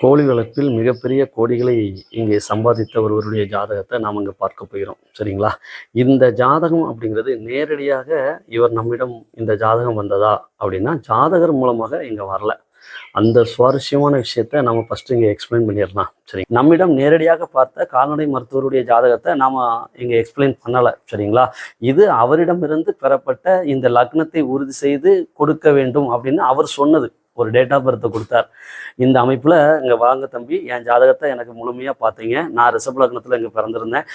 கோழி வளர்ப்பில் மிகப்பெரிய கோடிகளை இங்கே சம்பாதித்த ஒருவருடைய ஜாதகத்தை நாம் இங்கே பார்க்க போகிறோம். சரிங்களா? இந்த ஜாதகம் அப்படிங்கிறது நேரடியாக இவர் நம்மிடம் இந்த ஜாதகம் வந்ததா அப்படின்னா ஜாதகர் மூலமாக இங்கே வரல. அந்த சுவாரஸ்யமான விஷயத்த நம்ம ஃபஸ்ட்டு இங்கே எக்ஸ்பிளைன் பண்ணிடலாம். சரி, நம்மிடம் நேரடியாக பார்த்த கால்நடை மருத்துவருடைய ஜாதகத்தை நாம் இங்கே எக்ஸ்பிளைன் பண்ணலை. சரிங்களா? இது அவரிடமிருந்து பெறப்பட்ட இந்த லக்னத்தை உறுதி செய்து கொடுக்க வேண்டும் அப்படின்னு அவர் சொன்னது. ஒரு டேட் ஆஃப் பர்த்தை கொடுத்தார். இந்த அமைப்பில் இங்கே வாங்க தம்பி, என் ஜாதகத்தை எனக்கு முழுமையாக பார்த்தீங்க. நான் ரிஷப லக்னத்தில் இங்கே பிறந்திருந்தேன்.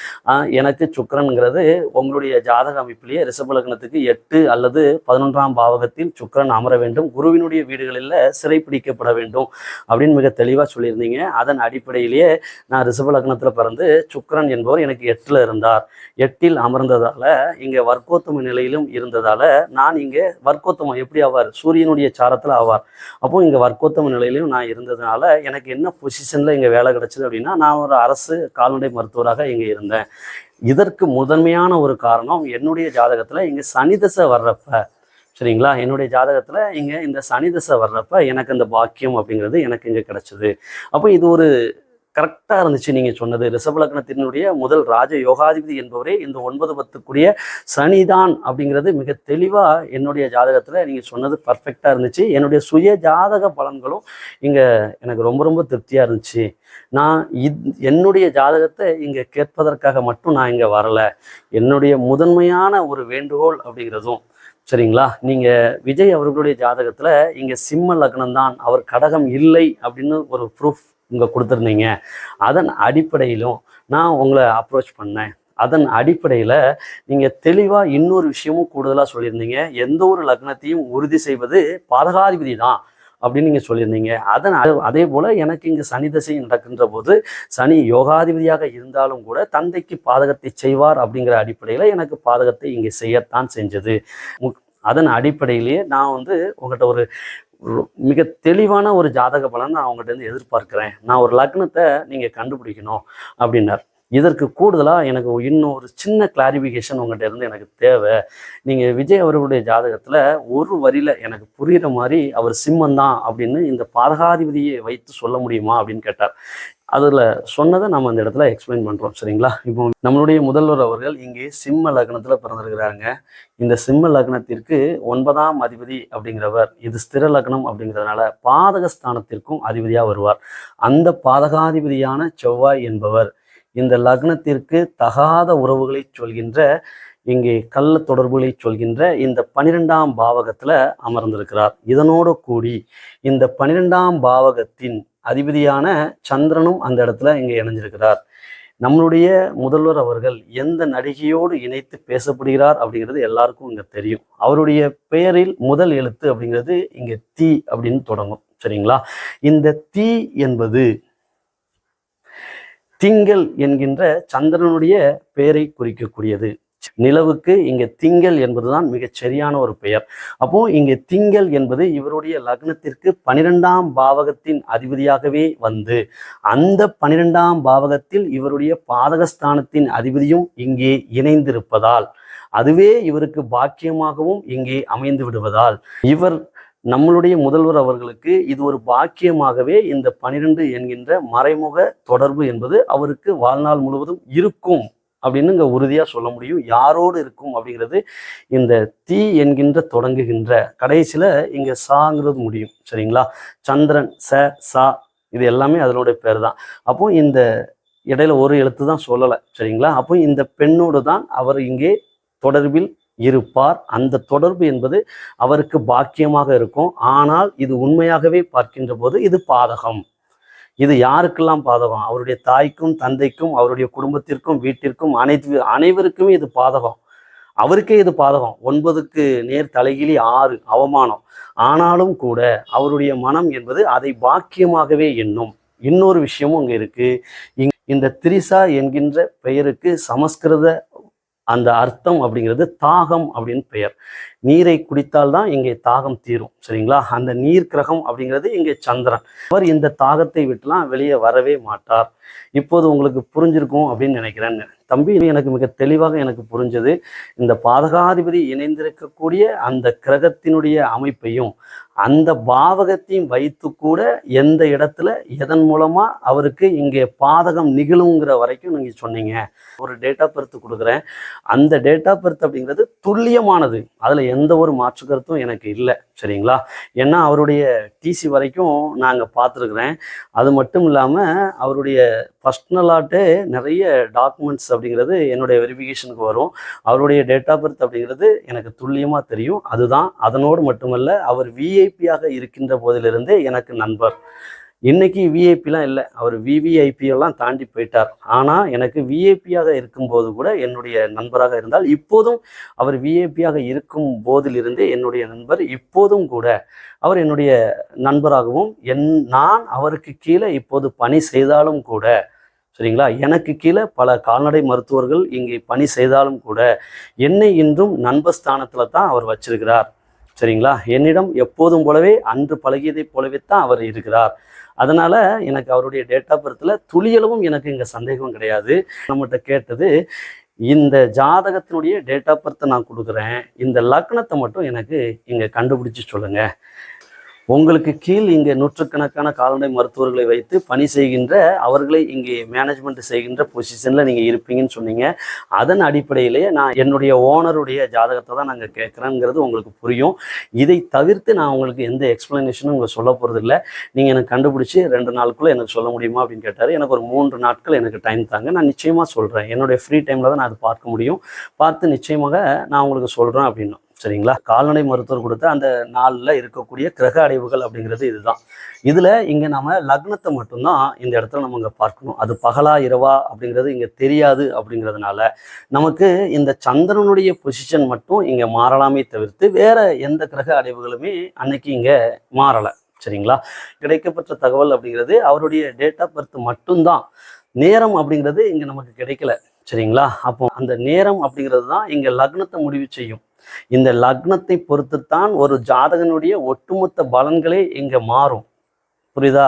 எனக்கு சுக்கிரன்கிறது உங்களுடைய ஜாதக அமைப்பிலேயே ரிஷப லக்னத்துக்கு 8 அல்லது 11ஆம் பாவகத்தில் சுக்கிரன் அமர வேண்டும், குருவினுடைய வீடுகளில் சிறைப்பிடிக்கப்பட வேண்டும் அப்படின்னு மிக தெளிவாக சொல்லியிருந்தீங்க. அதன் அடிப்படையிலேயே நான் ரிஷப லக்னத்தில் பிறந்து சுக்கிரன் என்பவர் எனக்கு 8ல் இருந்தார். 8ல் அமர்ந்ததால் இங்கே வர்க்கோத்தம நிலையிலும் இருந்ததால் நான் இங்கே வர்க்கோத்தமம் எப்படி ஆவார்? சூரியனுடைய சாரத்தில் ஆவார். அப்போ இங்கே வர்க்கோத்தம நிலையிலையும் நான் இருந்ததுனால எனக்கு என்ன பொசிஷனில் இங்கே வேலை கிடைச்சது அப்படின்னா, நான் ஒரு அரசு கால்நடை மருத்துவராக இங்கே இருந்தேன். இதற்கு முதன்மையான ஒரு காரணம் என்னுடைய ஜாதகத்தில் இங்கே சனி தசை வர்றப்ப, சரிங்களா, என்னுடைய ஜாதகத்தில் இங்கே இந்த சனி தசை வர்றப்ப எனக்கு இந்த பாக்கியம் அப்படிங்கிறது எனக்கு இங்கே கிடைச்சது. அப்போ இது ஒரு கரெக்டாக இருந்துச்சு நீங்கள் சொன்னது. ரிஷப லக்னத்தினுடைய முதல் ராஜ யோகாதிபதி என்பவரே இந்த 9-10 சனிதான் அப்படிங்கிறது மிக தெளிவாக என்னுடைய ஜாதகத்தில் நீங்கள் சொன்னது பர்ஃபெக்டாக இருந்துச்சு. என்னுடைய சுய ஜாதக பலன்களும் இங்கே எனக்கு ரொம்ப ரொம்ப திருப்தியாக இருந்துச்சு. நான் என்னுடைய ஜாதகத்தை இங்கே கேட்பதற்காக மட்டும் நான் இங்கே வரலை. என்னுடைய முதன்மையான ஒரு வேண்டுகோள் அப்படிங்கிறதும், சரிங்களா, நீங்கள் விஜய் அவர்களுடைய ஜாதகத்தில் இங்கே சிம்ம லக்னம் தான், அவர் கடகம் இல்லை அப்படின்னு ஒரு ப்ரூஃப் இங்கே கொடுத்துருந்தீங்க. அதன் அடிப்படையிலும் நான் உங்களை அப்ரோச் பண்ணேன். அதன் அடிப்படையில் நீங்கள் தெளிவாக இன்னொரு விஷயமும் கூடுதலாக சொல்லியிருந்தீங்க. எந்த ஒரு லக்னத்தையும் உறுதி செய்வது பாதகாதிபதி தான் அப்படின்னு நீங்கள் சொல்லியிருந்தீங்க. அதே போல் எனக்கு இங்கே சனி தசை நடக்கின்ற போது சனி யோகாதிபதியாக இருந்தாலும் கூட தந்தைக்கு பாதகத்தை செய்வார் அப்படிங்கிற அடிப்படையில் எனக்கு பாதகத்தை இங்கே செய்யத்தான் செஞ்சது. அதன் அடிப்படையிலேயே நான் உங்கள்கிட்ட ஒரு மிக தெளிவான ஒரு ஜாதக பலன் நான் அவங்ககிட்ட எதிர்பார்க்கிறேன். நான் ஒரு லக்னத்தை நீங்கள் கண்டுபிடிக்கணும் அப்படின்னார். இதற்கு கூடுதலாக எனக்கு இன்னும் ஒரு சின்ன கிளாரிஃபிகேஷன் உங்கள்கிட்ட இருந்து எனக்கு தேவை. நீங்கள் விஜய் அவர்களுடைய ஜாதகத்தில் ஒரு வரியில் எனக்கு புரிகிற மாதிரி அவர் சிம்மந்தான் அப்படின்னு இந்த பாதகாதிபதியை வைத்து சொல்ல முடியுமா அப்படின்னு கேட்டார். அதில் சொன்னதை நம்ம அந்த இடத்துல எக்ஸ்பிளைன் பண்ணுறோம். சரிங்களா? இப்போ நம்மளுடைய முதல்வர் அவர்கள் இங்கே சிம்ம லக்னத்தில் பிறந்திருக்கிறாங்க. இந்த சிம்ம லக்னத்திற்கு 9ஆம் அதிபதி அப்படிங்கிறவர், இது ஸ்திர லக்னம் அப்படிங்கிறதுனால பாதகஸ்தானத்திற்கும் அதிபதியாக வருவார். அந்த பாதகாதிபதியான செவ்வாய் என்பவர் இந்த லக்னத்திற்கு தகாத உறவுகளை சொல்கின்ற, இங்கே கள்ள தொடர்புகளை சொல்கின்ற இந்த 12ஆம் பாவகத்தில் அமர்ந்திருக்கிறார். இதனோடு கூடி இந்த 12ஆம் பாவகத்தின் அதிபதியான சந்திரனும் அந்த இடத்துல இங்கே இணைஞ்சிருக்கிறார். நம்மளுடைய முதல்வர் அவர்கள் எந்த நடிகையோடு இணைத்து பேசப்படுகிறார் அப்படிங்கிறது எல்லாருக்கும் இங்கே தெரியும். அவருடைய பெயரில் முதல் எழுத்து அப்படிங்கிறது இங்கே தீ அப்படின்னு தொடங்கும். சரிங்களா? இந்த தீ என்பது திங்கள் என்கின்ற சந்திரனுடைய பெயரை குறிக்கக்கூடியது. நிலவுக்கு இங்கே திங்கள் என்பதுதான் மிகச் சரியான ஒரு பெயர். அப்போ இங்கே திங்கள் என்பது இவருடைய லக்னத்திற்கு 12ஆம் பாவகத்தின் அதிபதியாகவே வந்து அந்த 12ஆம் பாவகத்தில் இவருடைய பாதகஸ்தானத்தின் அதிபதியும் இங்கே இணைந்திருப்பதால் அதுவே இவருக்கு பாக்கியமாகவும் இங்கே அமைந்து விடுவதால் இவர் நம்மளுடைய முதல்வர் அவர்களுக்கு இது ஒரு பாக்கியமாகவே இந்த 12 என்கின்ற மறைமுக தொடர்பு என்பது அவருக்கு வாழ்நாள் முழுவதும் இருக்கும் அப்படின்னு இங்கே உறுதியாக சொல்ல முடியும். யாரோடு இருக்கும் அப்படிங்கிறது இந்த தீ என்கின்ற தொடங்குகின்ற கடைசியில் இங்கே சாங்கிறது முடியும். சரிங்களா? சந்திரன் சா இது எல்லாமே அதனுடைய பேர் தான். அப்போ இந்த இடையில ஒரு எழுத்து தான் சொல்லலை. சரிங்களா? அப்போ இந்த பெண்ணோடு தான் அவர் இங்கே தொடர்பில் இருப்பார். அந்த தொடர்பு என்பது அவருக்கு பாக்கியமாக இருக்கும். ஆனால் இது உண்மையாகவே பார்க்கின்ற போது இது பாதகம். இது யாருக்கெல்லாம் பாதகம்? அவருடைய தாய்க்கும் தந்தைக்கும் அவருடைய குடும்பத்திற்கும் வீட்டிற்கும் அனைவருக்குமே இது பாதகம். அவருக்கே இது பாதகம். 9க்கு நேர் தலைகிலி 6 அவமானம். ஆனாலும் கூட அவருடைய மனம் என்பது அதை பாக்கியமாகவே எண்ணும். இன்னொரு விஷயமும் அங்கே இருக்கு. இந்த திரிசா என்கின்ற பெயருக்கு சமஸ்கிருத அந்த அர்த்தம் அப்படிங்கிறது தாகம் அப்படின்னு பெயர். நீரை குடித்தால் தான் இங்கே தாகம் தீரும். சரிங்களா? அந்த நீர் கிரகம் அப்படிங்கிறது இங்கே சந்திரன். அவர் இந்த தாகத்தை விட்டுலாம் வெளியே வரவே மாட்டார். இப்போது உங்களுக்கு புரிஞ்சிருக்கும் அப்படின்னு நினைக்கிறேன். தம்பி, எனக்கு மிக தெளிவாக எனக்கு புரிஞ்சது. இந்த பாதகாதிபதி இணைந்திருக்கக்கூடிய அந்த கிரகத்தினுடைய அமைப்பையும் அந்த பாவகத்தையும் வைத்து கூட எந்த இடத்துல எதன் மூலமா அவருக்கு இங்கே பாதகம் நிகழுங்கிற வரைக்கும் நீங்க சொன்னீங்க. ஒரு டேட் ஆஃப் பர்த் கொடுக்குறேன். அந்த டேட் ஆஃப் பர்த் அப்படிங்கிறது துல்லியமானது. அதுல எந்த ஒரு மாற்று கருத்தும் எனக்கு இல்லை. சரிங்களா? ஏன்னா அவருடைய டிசி வரைக்கும் நாங்கள் பார்த்துருக்குறேன். அது மட்டும் இல்லாமல் அவருடைய பர்சனலாட்டே நிறைய டாக்குமெண்ட்ஸ் அப்படிங்கிறது என்னுடைய வெரிஃபிகேஷனுக்கு வரும். அவருடைய டேட் ஆஃப் பர்த் அப்படிங்கிறது எனக்கு துல்லியமாக தெரியும். அதுதான். அதனோடு மட்டுமல்ல, அவர் விஐபியாக இருக்கின்ற போதிலிருந்தே எனக்கு நண்பர். இன்னைக்கு விஐபிலாம் இல்லை, அவர் விவிஐபியெல்லாம் தாண்டி போயிட்டார். ஆனால் எனக்கு விஐபியாக இருக்கும்போது கூட என்னுடைய நண்பராக இருந்தால், இப்போதும் அவர் விஐபியாக இருக்கும் போதிலிருந்தே என்னுடைய நண்பர். இப்போதும் கூட அவர் என்னுடைய நண்பராகவும் நான் அவருக்கு கீழே இப்போது பணி செய்தாலும் கூட, சரிங்களா, எனக்கு கீழே பல கால்நடை மருத்துவர்கள் இங்கே பணி செய்தாலும் கூட என்னை இன்றும் நண்பஸ்தானத்தில் தான் அவர் வச்சிருக்கிறார். சரிங்களா? என்னிடம் எப்போதும் போலவே அன்று பழகியதை போலவே தான் அவர் இருக்கிறார். அதனால எனக்கு அவருடைய டேட் ஆஃப் பர்த்தில் துளியளவும் எனக்கு இங்கே சந்தேகம் கிடையாது. நம்மகிட்ட கேட்டது, இந்த ஜாதகத்தினுடைய டேட் ஆஃப் பர்த்தை நான் கொடுக்குறேன், இந்த லக்னத்தை மட்டும் எனக்கு இங்கே கண்டுபிடிச்சி சொல்லுங்க. உங்களுக்கு கீழ் இங்கே நூற்றுக்கணக்கான கால்நடை மருத்துவர்களை வைத்து பணி செய்கின்ற, அவர்களை இங்கே மேனேஜ்மெண்ட் செய்கின்ற பொசிஷனில் நீங்கள் இருப்பீங்கன்னு சொன்னீங்க. அதன் அடிப்படையிலேயே நான் என்னுடைய ஓனருடைய ஜாதகத்தை தான் நாங்கள் கேட்குறேங்கிறது உங்களுக்கு புரியும். இதை தவிர்த்து நான் உங்களுக்கு எந்த எக்ஸ்ப்ளனேஷனும் உங்களுக்கு சொல்ல போகிறது இல்லை. நீங்கள் எனக்கு கண்டுபிடிச்சி 2 நாளுக்குள்ளே எனக்கு சொல்ல முடியுமா அப்படின்னு கேட்டார். எனக்கு ஒரு 3 நாட்கள் எனக்கு டைம் தாங்க, நான் நிச்சயமாக சொல்கிறேன். என்னுடைய ஃப்ரீ டைமில் தான் நான் அதை பார்க்க முடியும். பார்த்து நிச்சயமாக நான் உங்களுக்கு சொல்கிறேன் அப்படின்னா. சரிங்களா? கால்நடை மருத்துவர் கொடுத்த அந்த நாளில் இருக்கக்கூடிய கிரக அடைவுகள் அப்படிங்கிறது இதுதான். இதில் இங்கே நம்ம லக்னத்தை மட்டும்தான் இந்த இடத்துல நம்ம இங்கே பார்க்கணும். அது பகலா இரவா அப்படிங்கிறது இங்கே தெரியாது. அப்படிங்கிறதுனால நமக்கு இந்த சந்திரனுடைய பொசிஷன் மட்டும் இங்கே மாறலாமே தவிர்த்து வேற எந்த கிரக அடைவுகளுமே அன்னைக்கு இங்கே மாறலை. சரிங்களா? கிடைக்கப்பட்ட தகவல் அப்படிங்கிறது அவருடைய டேட் ஆஃப் பர்த் மட்டும்தான். நேரம் அப்படிங்கிறது இங்கே நமக்கு கிடைக்கல. சரிங்களா? அப்போ அந்த நேரம் அப்படிங்கிறது தான் இங்கே லக்னத்தை முடிவு செய்யும். இந்த லக்னத்தை பொறுத்துத்தான் ஒரு ஜாதகனுடைய ஒட்டுமொத்த பலன்களே இங்க மாறும். புரியுதா?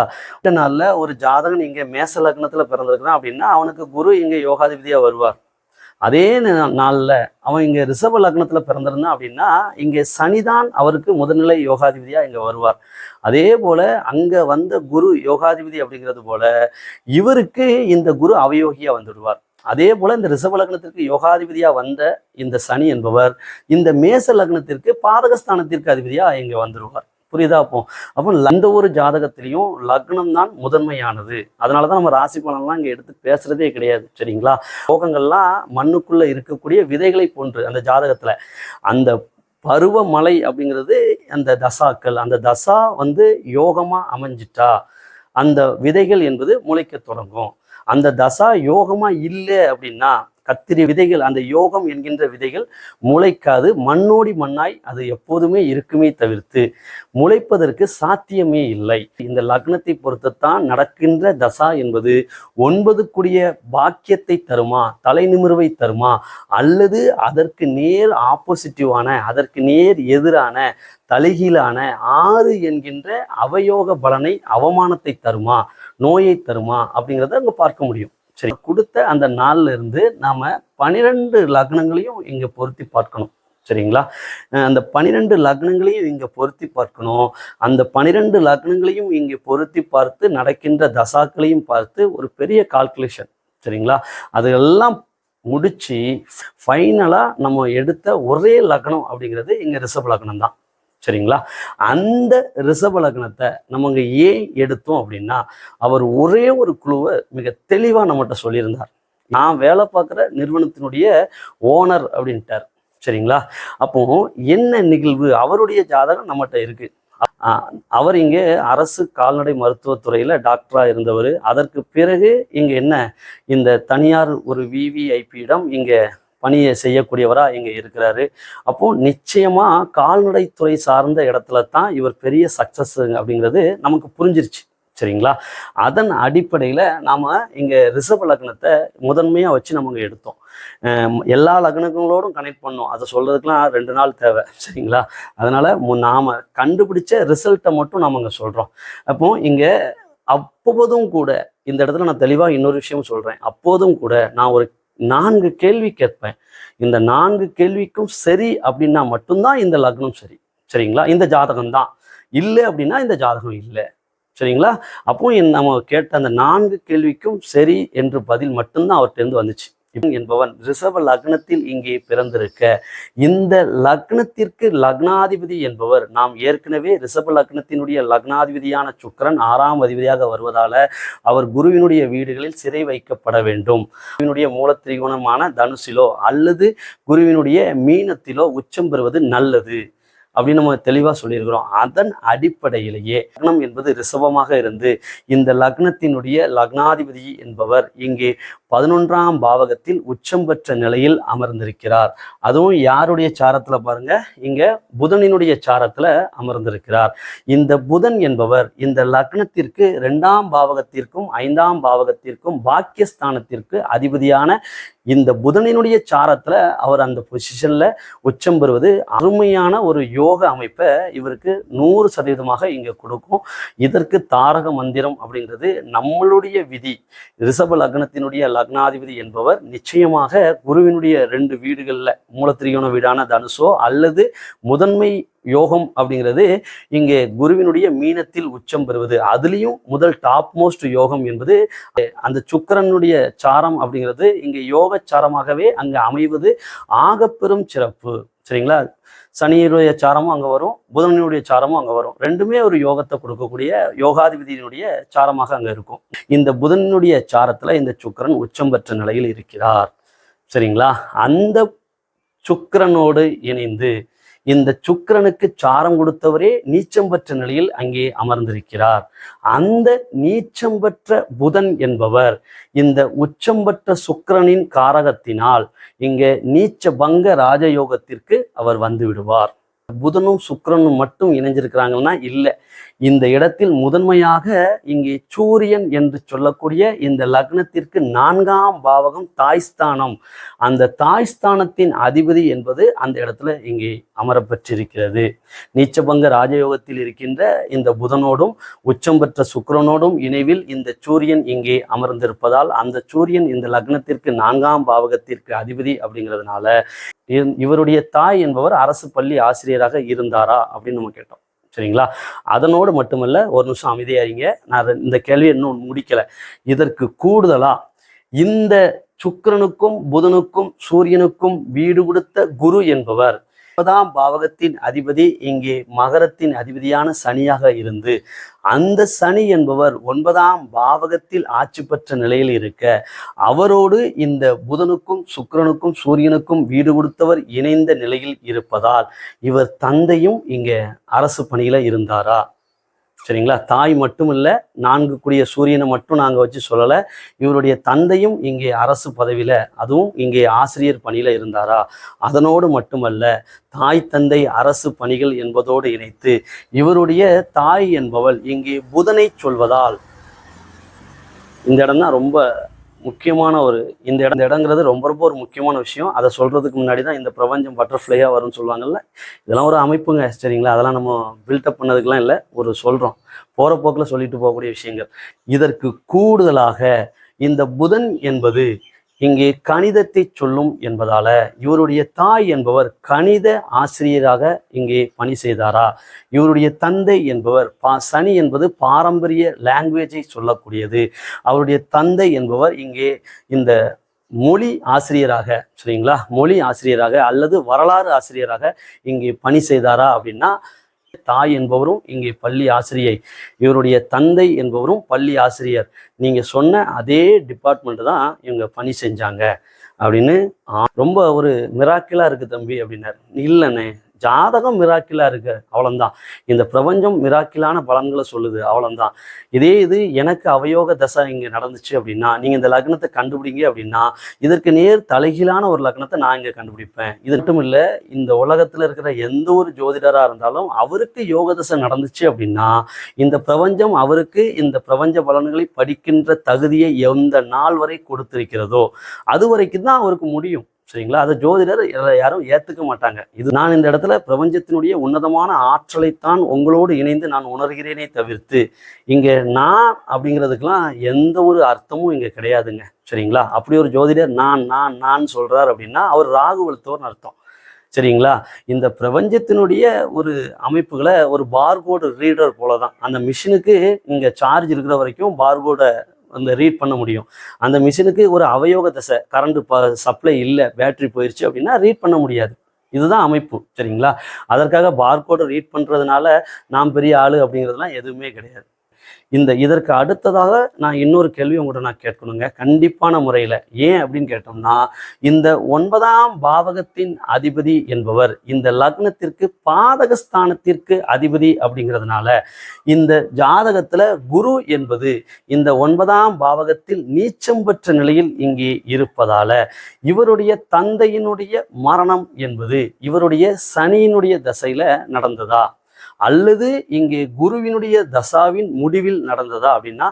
நாள்ல ஒரு ஜாதகன் இங்க மேச லக்னத்துல பிறந்திருக்கிறான் அப்படின்னா அவனுக்கு குரு இங்க யோகாதிபதியா வருவார். அதே நாள்ல அவன் இங்க ரிஷப லக்னத்துல பிறந்திருந்தான் அப்படின்னா இங்கே சனிதான் அவருக்கு முதல்நிலை யோகாதிபதியா இங்க வருவார். அதே போல அங்க வந்த குரு யோகாதிபதி அப்படிங்கிறது போல இவருக்கு இந்த குரு அவயோகியா வந்துடுவார். அதே போல இந்த ரிஷப லக்னத்திற்கு யோகாதிபதியா வந்த இந்த சனி என்பவர் இந்த மேச லக்னத்திற்கு பாதகஸ்தானத்திற்கு அதிபதியா இங்க வந்துடுவார். புரியுதா? அப்போ எந்த ஒரு ஜாதகத்திலையும் லக்னம் தான் முதன்மையானது. அதனாலதான் நம்ம ராசி பலன்லாம் இங்க எடுத்து பேசுறதே கிடையாது. சரிங்களா? யோகங்கள்லாம் மண்ணுக்குள்ள இருக்கக்கூடிய விதைகளை போன்று அந்த ஜாதகத்துல அந்த பருவமழை அப்படிங்கிறது அந்த தசாக்கள், அந்த தசா யோகமா அமைஞ்சிட்டா அந்த விதைகள் என்பது முளைக்க தொடங்கும். அந்த தசா யோகமா இல்லை அப்படின்னா கத்திரி விதைகள், அந்த யோகம் என்கின்ற விதைகள் முளைக்காது. மண்ணோடி மண்ணாய் அது எப்போதுமே இருக்குமே தவிர்த்து முளைப்பதற்கு சாத்தியமே இல்லை. இந்த லக்னத்தை பொறுத்துத்தான் நடக்கின்ற தசா என்பது 9 பாக்கியத்தை தருமா, தலை நிமிர்வை தருமா, அல்லது அதற்கு நேர் ஆப்போசிட்டிவான, அதற்கு நேர் எதிரான தலைகீழான 6 என்கின்ற அவயோக பலனை, அவமானத்தை தருமா, நோயை தருமா அப்படிங்கிறத அங்க பார்க்க முடியும். சரி, கொடுத்த அந்த நாள்ல இருந்து நாம 12 லக்னங்களையும் இங்க பொருத்தி பார்க்கணும். சரிங்களா? அந்த 12 லக்னங்களையும் இங்க பொருத்தி பார்க்கணும். அந்த 12 லக்னங்களையும் இங்க பொருத்தி பார்த்து நடக்கின்ற தசாக்களையும் பார்த்து ஒரு பெரிய கால்குலேஷன். சரிங்களா? அதெல்லாம் முடிச்சு ஃபைனலா நம்ம எடுத்த ஒரே லக்னம் அப்படிங்கிறது இங்க ரிஷப லக்னம் தான். சரிங்களா? அந்த ரிஷப லக்னத்தை நம்ம இங்க ஏன் எடுத்தோம் அப்படின்னா, அவர் ஒரே ஒரு குழுவை மிக தெளிவா நம்மகிட்ட சொல்லியிருந்தார். நான் வேலை பார்க்குற நிறுவனத்தினுடைய ஓனர் அப்படின்ட்டார். சரிங்களா? அப்போ என்ன நிகழ்வு, அவருடைய ஜாதகம் நம்மகிட்ட இருக்கு. அவர் இங்கே அரசு கால்நடை மருத்துவத்துறையில டாக்டரா இருந்தவர். அதற்கு பிறகு இங்க என்ன, இந்த தனியார் ஒரு விவிஐபியிடம் இங்க பணியை செய்யக்கூடியவரா இங்க இருக்கிறாரு. அப்போ நிச்சயமா கால்நடைத்துறை சார்ந்த இடத்துல தான் இவர் பெரிய சக்சஸ் அப்படிங்கிறது நமக்கு புரிஞ்சிருச்சு. சரிங்களா? அதன் அடிப்படையில நாம இங்க ரிஷப லக்னத்தை முதன்மையா வச்சு நம்ம எடுத்தோம். எல்லா லக்னங்களோடும் கனெக்ட் பண்ணோம், அதை சொல்கிறதுக்கெலாம் 2 நாள் தேவை. சரிங்களா? அதனால் நாம் கண்டுபிடிச்ச ரிசல்ட்டை மட்டும் நாம் இங்கே சொல்கிறோம். அப்போ இங்கே அப்போதும் கூட இந்த இடத்துல நான் தெளிவாக இன்னொரு விஷயம் சொல்கிறேன். அப்போதும் கூட நான் ஒரு 4 கேள்வி கேட்பேன். இந்த 4 கேள்விக்கும் சரி அப்படின்னா மட்டும்தான் இந்த லக்னம் சரி. சரிங்களா? இந்த ஜாதகம் தான். இல்லை அப்படின்னா இந்த ஜாதகம் இல்லை. சரிங்களா? அப்போ நம்ம கேட்ட அந்த 4 கேள்விக்கும் சரி என்று பதில் மட்டும்தான் அவர்கிட்ட வந்துச்சு. என்பவன் ரிஷப லக்னத்தில் இங்கே பிறந்திருக்க, இந்த லக்னத்திற்கு லக்னாதிபதி என்பவர் நாம் ஏற்கனவே ரிஷப லக்னத்தினுடைய லக்னாதிபதியான சுக்கிரன் 6ஆம் அதிபதியாக வருவதால அவர் குருவினுடைய வீடுகளில் சிறை வைக்கப்பட வேண்டும். குருவினுடைய மூலத்திரிகோணமான தனுசிலோ அல்லது குருவினுடைய மீனத்திலோ உச்சம் பெறுவது நல்லது அப்படின்னு நம்ம தெளிவாக சொல்லியிருக்கிறோம். அதன் அடிப்படையிலேயே லக்னம் என்பது ரிஷபமாக இருந்து இந்த லக்னத்தினுடைய லக்னாதிபதி என்பவர் இங்கே 11ஆம் பாவகத்தில் உச்சம் பெற்ற நிலையில் அமர்ந்திருக்கிறார். அதுவும் யாருடைய சாரத்துல பாருங்க, இங்க புதனினுடைய சாரத்துல அமர்ந்திருக்கிறார். இந்த புதன் என்பவர் இந்த லக்னத்திற்கு 2ஆம் பாவகத்திற்கும் 5ஆம் பாவகத்திற்கும் பாக்கியஸ்தானத்திற்கு அதிபதியான இந்த புதனினுடைய சாரத்துல அவர் அந்த பொசிஷன்ல உச்சம் பெறுவது அருமையான ஒரு யோக அமைப்பை இவருக்கு 100% இங்க கொடுக்கும். இதற்கு தாரக மந்திரம் அப்படிங்கிறது நம்மளுடைய விதி. ரிஷப லக்னத்தினுடைய லக்னாதிபதி என்பவர் நிச்சயமாக குருவினுடைய 2 வீடுகள்ல மூலத்திரிகோண வீடான தனுசோ அல்லது முதன்மை யோகம் அப்படிங்கிறது இங்கே குருவினுடைய மீனத்தில் உச்சம் பெறுவது, அதுலேயும் முதல் டாப் மோஸ்ட் யோகம் என்பது அந்த சுக்கிரனுடைய சாரம் அப்படிங்கிறது இங்கே யோக சாரமாகவே அங்கே அமைவது ஆகப்பெரும் சிறப்பு. சரிங்களா? சனியினுடைய சாரமும் அங்கே வரும், புதனுடைய சாரமும் அங்கே வரும். ரெண்டுமே ஒரு யோகத்தை கொடுக்கக்கூடிய யோகாதிபதியினுடைய சாரமாக அங்கே இருக்கும். இந்த புதனுடைய சாரத்தில் இந்த சுக்கிரன் உச்சம் பெற்ற நிலையில் இருக்கிறார். சரிங்களா? அந்த சுக்கிரனோடு இணைந்து இந்த சுக்கிரனுக்கு சாரம் கொடுத்தவரே நீச்சம் பெற்ற நிலையில் அங்கே அமர்ந்திருக்கிறார். அந்த நீச்சம் பெற்ற புதன் என்பவர் இந்த உச்சம் பெற்ற சுக்கிரனின் காரகத்தினால் இங்கே நீச்ச பங்க ராஜயோகத்திற்கு அவர் வந்து விடுவார். புதனும் சுக்கிரனும் மட்டும் இணைஞ்சிருக்கிறாங்கன்னா இல்லை, இந்த இடத்தில் முதன்மையாக இங்கே சூரியன் என்று சொல்லக்கூடிய இந்த லக்னத்திற்கு 4ஆம் பாவகம் தாய்ஸ்தானம், அந்த தாய்ஸ்தானத்தின் அதிபதி என்பது அந்த இடத்துல இங்கே அமரப்பெற்றிருக்கிறது. நீச்சபங்க ராஜயோகத்தில் இருக்கின்ற இந்த புதனோடும் உச்சம் பெற்ற சுக்கிரனோடும் இணைவில் இந்த சூரியன் இங்கே அமர்ந்திருப்பதால் அந்த சூரியன் இந்த லக்னத்திற்கு 4ஆம் பாவகத்திற்கு அதிபதி அப்படிங்கிறதுனால இவருடைய தாய் என்பவர் அரசு பள்ளி ஆசிரியராக இருந்தாரா அப்படின்னு நம்ம கேட்டோம். சரிங்களா? அதனோடு மட்டுமல்ல, ஒரு நிமிஷம் அமைதியாரிங்க, நான் இந்த கேள்வியை இன்னும் முடிக்கல. இதற்கு கூடுதலா இந்த சுக்கிரனுக்கும் புதனுக்கும் சூரியனுக்கும் வீடு கொடுத்த குரு என்பவர் 9ஆம் பாவகத்தின் அதிபதி இங்கே மகரத்தின் அதிபதியான சனியாக இருந்து அந்த சனி என்பவர் 9ஆம் பாவகத்தில் ஆட்சி பெற்ற நிலையில் இருக்க அவரோடு இந்த புதனுக்கும் சுக்கிரனுக்கும் சூரியனுக்கும் வீடு கொடுத்தவர் இணைந்த நிலையில் இருப்பதால் இவர் தந்தையும் இங்கே அரசு பணியில இருந்தாரா? சரிங்களா? தாய் மட்டும் இல்லை, 4 கூடிய சூரியனை மட்டும் நாங்கள் வச்சு சொல்லலை, இவருடைய தந்தையும் இங்கே அரசு பதவியில் அதுவும் இங்கே ஆசிரியர் பணியில் இருந்தாரா? அதனோடு மட்டுமல்ல, தாய் தந்தை அரசு பணிகள் என்பதோடு இணைத்து இவருடைய தாய் என்பவள் இங்கே புதனை சொல்வதால் இந்த இடம் தான் ரொம்ப முக்கியமான ஒரு இந்த இடங்கிறது ரொம்ப ரொம்ப ஒரு முக்கியமான விஷயம். அதை சொல்கிறதுக்கு முன்னாடி தான் இந்த பிரபஞ்சம் பட்டர்ஃப்ளையாக வரும்னு சொல்லுவாங்கல்ல, இதெல்லாம் ஒரு அமைப்புங்க. சரிங்களா? அதெல்லாம் நம்ம பில்டப் பண்ணதுக்கெலாம் இல்லை, ஒரு சொல்கிறோம், போகிற போக்கில் சொல்லிட்டு போகக்கூடிய விஷயங்கள். இதற்கு கூடுதலாக இந்த புதன் என்பது இங்கே கணிதத்தை சொல்லும் என்பதால இவருடைய தாய் என்பவர் கணித ஆசிரியராக இங்கே பணி செய்தாரா? இவருடைய தந்தை என்பவர் சனி என்பது பாரம்பரிய லாங்குவேஜை சொல்லக்கூடியது. அவருடைய தந்தை என்பவர் இங்கே இந்த மொழி ஆசிரியராக, சரிங்களா, மொழி ஆசிரியராக அல்லது வரலாறு ஆசிரியராக இங்கே பணி செய்தாரா அப்படின்னா தாய் என்பவரும் இங்கே பள்ளி ஆசிரியை, இவருடைய தந்தை என்பவரும் பள்ளி ஆசிரியர். நீங்கள் சொன்ன அதே டிபார்ட்மெண்ட் தான் இவங்க பணி செஞ்சாங்க அப்படின்னு ரொம்ப ஒரு மிராக்கிளாக இருக்குது தம்பி அப்படின்னாரு. இல்லைண்ணே, ஜாதகம் மிராக்கிலா இருக்கு, அவ்வளவுதான். இந்த பிரபஞ்சம் மிராக்கிலான பலன்களை சொல்லுது, அவ்வளவுதான். இதே இது எனக்கு அவயோக தசை இங்க நடந்துச்சு அப்படின்னா, நீங்க இந்த லக்னத்தை கண்டுபிடிங்க அப்படின்னா, இதற்கு நேர் தலைகீழான ஒரு லக்னத்தை நான் இங்க கண்டுபிடிப்பேன். இது மட்டும் இல்ல, இந்த உலகத்துல இருக்கிற எந்த ஒரு ஜோதிடரா இருந்தாலும் அவருக்கு யோக தசை நடந்துச்சு அப்படின்னா, இந்த பிரபஞ்சம் அவருக்கு இந்த பிரபஞ்ச பலன்களை படிக்கின்ற தகுதியை எந்த நாள் வரை கொடுத்திருக்கிறதோ அது வரைக்கும் தான் அவருக்கு முடியும். சரிங்களா? அதை ஜோதிடர் யாரும் ஏத்துக்க மாட்டாங்க. இது நான் இந்த இடத்துல பிரபஞ்சத்தினுடைய உன்னதமான ஆற்றலைத்தான் உங்களோடு இணைந்து நான் உணர்கிறேனே தவிர்த்து இங்க நான் அப்படிங்கிறதுக்கெல்லாம் எந்த ஒரு அர்த்தமும் இங்க கிடையாதுங்க. சரிங்களா? அப்படி ஒரு ஜோதிடர் நான் சொல்றார் அப்படின்னா அவர் ராகுவல்தோர்னு அர்த்தம். சரிங்களா? இந்த பிரபஞ்சத்தினுடைய ஒரு அமைப்புகளை ஒரு பார்கோடு ரீடர் போலதான். அந்த மிஷினுக்கு இங்க சார்ஜ் இருக்கிற வரைக்கும் பார்கோட அந்த ரீட் பண்ண முடியும். அந்த மிஷினுக்கு ஒரு அவயோக தசை, கரண்ட் சப்ளை இல்லை, பேட்டரி போயிடுச்சு அப்படின்னா ரீட் பண்ண முடியாது. இதுதான் அமைப்பு. சரிங்களா? அதற்காக பார்கோடை ரீட் பண்றதுனால நாம் பெரிய ஆளு அப்படிங்கிறதுலாம் எதுவுமே கிடையாது. இதற்கு அடுத்ததாக நான் இன்னொரு கேள்வி உங்கள்கிட்ட நான் கேட்கணுங்க, கண்டிப்பான முறையில். ஏன் அப்படின்னு கேட்டோம்னா, இந்த 9ஆம் பாவகத்தின் அதிபதி என்பவர் இந்த லக்னத்திற்கு பாதகஸ்தானத்திற்கு அதிபதி அப்படிங்கிறதுனால இந்த ஜாதகத்துல குரு என்பது இந்த 9ஆம் பாவகத்தில் நீச்சம் பெற்ற நிலையில் இங்கே இருப்பதால இவருடைய தந்தையினுடைய மரணம் என்பது இவருடைய சனியினுடைய தசையில நடந்ததா, அல்லது இங்கே குருவினுடைய தசாவின் முடிவில் நடந்ததா அப்படின்னா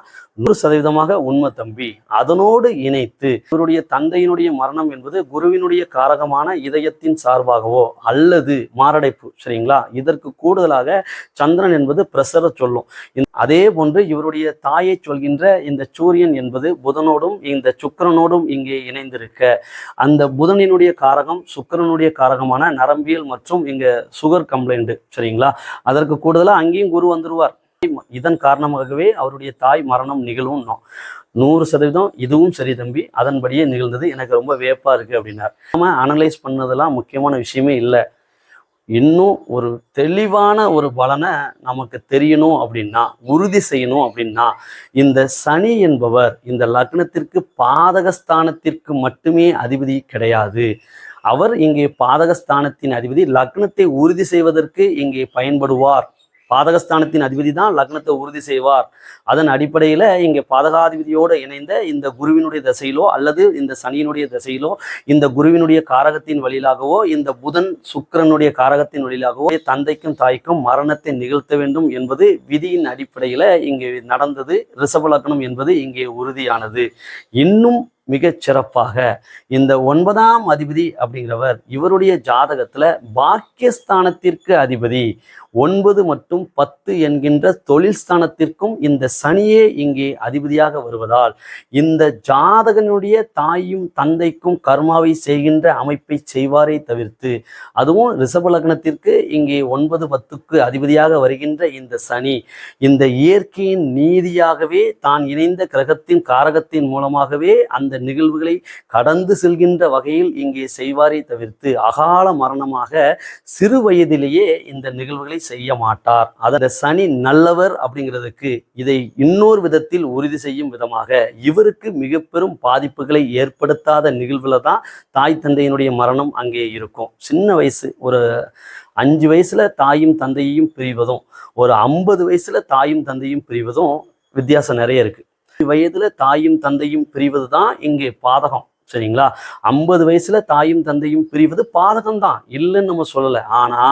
100% உண்மை தம்பி. அதனோடு இணைத்து இவருடைய தந்தையினுடைய மரணம் என்பது குருவினுடைய காரகமான இதயத்தின் சார்பாகவோ அல்லது மாரடைப்பு, சரிங்களா, இதற்கு கூடுதலாக சந்திரன் என்பது பிரஷரை சொல்லும். அதே போன்று இவருடைய தாயை சொல்கின்ற இந்த சூரியன் என்பது புதனோடும் இந்த சுக்கிரனோடும் இங்கே இணைந்திருக்க அந்த புதனினுடைய காரகம் சுக்கிரனுடைய காரகமான நரம்பியல் மற்றும் இங்க சுகர் கம்ப்ளைண்ட், சரிங்களா, அதற்கு கூடுதலாக அங்கேயும் குரு வந்துருவார். இதன் காரணமாகவே அவருடைய தாய் மரணம் நிகழும். 100% இதுவும் சரி தம்பி, அதன்படியே நிகழ்ந்தது, எனக்கு ரொம்ப வியப்பா இருக்கு அப்படின்னார். நம்ம அனலைஸ் பண்ணதெல்லாம் முக்கியமான விஷயமே இல்லை. இன்னும் ஒரு தெளிவான ஒரு பலனை நமக்கு தெரியணும் அப்படின்னா, உறுதி செய்யணும் அப்படின்னா, இந்த சனி என்பவர் இந்த லக்னத்திற்கு பாதகஸ்தானத்திற்கு மட்டுமே அதிபதி கிடையாது. அவர் இங்கே பாதகஸ்தானத்தின் அதிபதி, லக்னத்தை உறுதி செய்வதற்கு இங்கே பயன்படுவார். பாதகஸ்தானத்தின் அதிபதி தான் லக்னத்தை உறுதி செய்வார். அதன் அடிப்படையில் இங்கே பாதகாதிபதியோடு இணைந்த இந்த குருவினுடைய தசையிலோ அல்லது இந்த சனியினுடைய தசையிலோ இந்த குருவினுடைய காரகத்தின் வழியிலாகவோ இந்த புதன் சுக்கிரனுடைய காரகத்தின் வழியிலாகவோ தந்தைக்கும் தாய்க்கும் மரணத்தை நிகழ்த்த வேண்டும் என்பது விதியின் அடிப்படையில் இங்கே நடந்தது. ரிஷப லக்னம் என்பது இங்கே உறுதியானது. இன்னும் மிகச் சிறப்பாக இந்த 9ஆம் அதிபதி அப்படிங்கிறவர் இவருடைய ஜாதகத்துல பாக்கியஸ்தானத்திற்கு அதிபதி 9 மற்றும் 10 என்கின்ற தொழில் ஸ்தானத்திற்கும் இந்த சனியே இங்கே அதிபதியாக வருவதால் இந்த ஜாதகனுடைய தாயும் தந்தைக்கும் கர்மாவை செய்கின்ற அமைப்பை செய்வாரே தவிர்த்து, அதுவும் ரிஷப லக்னத்திற்கு இங்கே 9, 10க்கு அதிபதியாக வருகின்ற இந்த சனி இந்த இயற்கையின் நீதியாகவே தான் இணைந்த கிரகத்தின் காரகத்தின் மூலமாகவே அந்த நிகழ்வுகளை கடந்து செல்கின்ற வகையில் இங்கே செய்வாரே தவிர்த்து அகால மரணமாக சிறு வயதிலேயே இந்த நிகழ்வுகளை செய்ய மாட்டார். அந்த சனி நல்லவர் அப்படிங்கிறதுக்கு இதை இன்னொரு விதத்தில் உறுதி செய்யும் விதமாக இவருக்கு மிக பெரும் பாதிப்புகளை ஏற்படுத்தாத நிகழ்வுல தான் தாய் தந்தையினுடைய மரணம் அங்கே இருக்கும். சின்ன வயசு, ஒரு 5 வயசுல தாயும் தந்தையையும் பிரிவதும் ஒரு 50 வயசுல தாயும் தந்தையும் பிரிவதும் வித்தியாசம் நிறைய இருக்கு. வயதுல தாயும் தந்தையும் பிரிவது தான் இங்கே பாதகம், சரிங்களா. 50 வயசுல தாயும் தந்தையும் பிரிவது பாதகம் தான், இல்லைன்னு நம்ம சொல்லலை. ஆனா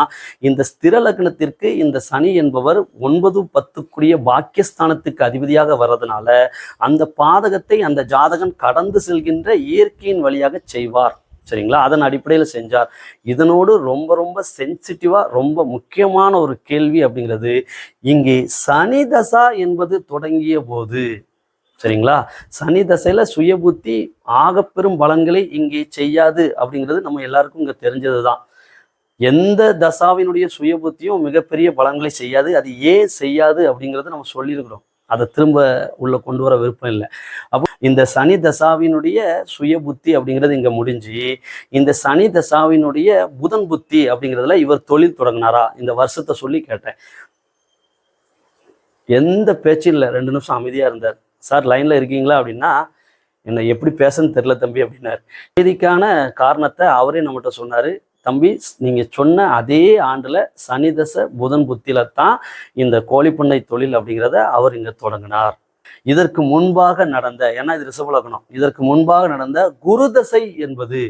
இந்த ஸ்திர லக்னத்திற்கு இந்த சனி என்பவர் 9, 10 பாக்கியஸ்தானத்துக்கு அதிபதியாக வர்றதுனால அந்த பாதகத்தை அந்த ஜாதகன் கடந்து செல்கின்ற இயற்கையின் வழியாக செய்வார், சரிங்களா. அதன் அடிப்படையில் செஞ்சார். இதனோடு ரொம்ப ரொம்ப சென்சிட்டிவா ரொம்ப முக்கியமான ஒரு கேள்வி அப்படிங்கிறது, இங்கே சனி தசா என்பது தொடங்கிய போது, சரிங்களா, சனி தசையில சுய புத்தி ஆகப்பெரும் பலன்களை இங்கே செய்யாது அப்படிங்கிறது நம்ம எல்லாருக்கும் இங்க தெரிஞ்சதுதான். எந்த தசாவினுடைய சுய புத்தியும் மிகப்பெரிய பலன்களை செய்யாது. அது ஏன் செய்யாது அப்படிங்கிறத நம்ம சொல்லியிருக்கிறோம். அதை திரும்ப உள்ள கொண்டு வர விருப்பம் இல்லை. அப்போ இந்த சனி தசாவினுடைய சுய புத்தி அப்படிங்கிறது இங்க முடிஞ்சு இந்த சனி தசாவினுடைய புதன் புத்தி அப்படிங்கிறதுல இவர் தொழில் தொடங்கினாரா இந்த வருஷத்தை சொல்லி கேட்டேன். எந்த பேச்சும் இல்லை. 2 நிமிஷம் அமைதியா இருந்தார். சார் லைன்ல இருக்கீங்களா அப்படின்னா, என்னை எப்படி பேசன்னு தெரியல தம்பி அப்படின்னாரு. இதுக்கான காரணத்தை அவரே நம்மகிட்ட சொன்னாரு. தம்பி நீங்க சொன்ன அதே ஆண்டுல சனி தசை புதன் புத்தியில தான் இந்த கோழிப்பண்ணை தொழில் அப்படிங்கிறத அவர் இங்க தொடங்கினார். இதற்கு முன்பாக நடந்த, ஏன்னா இது ரிஷப லக்னம், இதற்கு முன்பாக நடந்த குரு தசை என்பது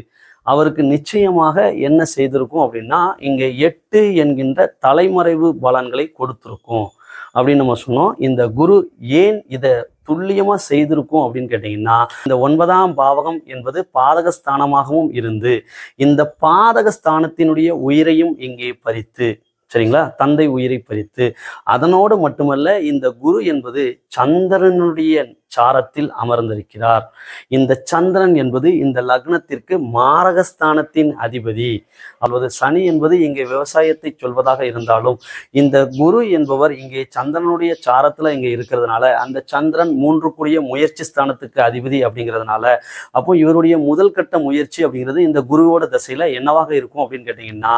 அவருக்கு நிச்சயமாக என்ன செய்திருக்கும் அப்படின்னா, இங்க 8 என்கின்ற தலைமறைவு பலன்களை கொடுத்திருக்கும் அப்படின்னு நம்ம சொன்னோம். இந்த குரு ஏன் இதை துல்லியமா செய்திருக்கும் அப்படின்னு கேட்டீங்கன்னா, இந்த 9ஆம் பாவகம் என்பது பாதகஸ்தானமாகவும் இருந்து இந்த பாதகஸ்தானத்தினுடைய உயிரையும் இங்கே பறித்து, சரிங்களா, தந்தை உயிரை பறித்து, அதனோடு மட்டுமல்ல இந்த குரு என்பது சந்திரனுடைய சாரத்தில் அமர்ந்திருக்கிறார். இந்த சந்திரன் என்பது இந்த லக்னத்திற்கு மாரகஸ்தானத்தின் அதிபதி. அல்லது சனி என்பது இங்கே விவசாயத்தை சொல்வதாக இருந்தாலும் இந்த குரு என்பவர் இங்கே சந்திரனுடைய சாரத்துல இங்கே இருக்கிறதுனால அந்த சந்திரன் 3 கூடிய முயற்சி ஸ்தானத்துக்கு அதிபதி அப்படிங்கிறதுனால அப்போ இவருடைய முதல் கட்ட முயற்சி அப்படிங்கிறது இந்த குருவோட திசையில என்னவாக இருக்கும் அப்படின்னு கேட்டீங்கன்னா,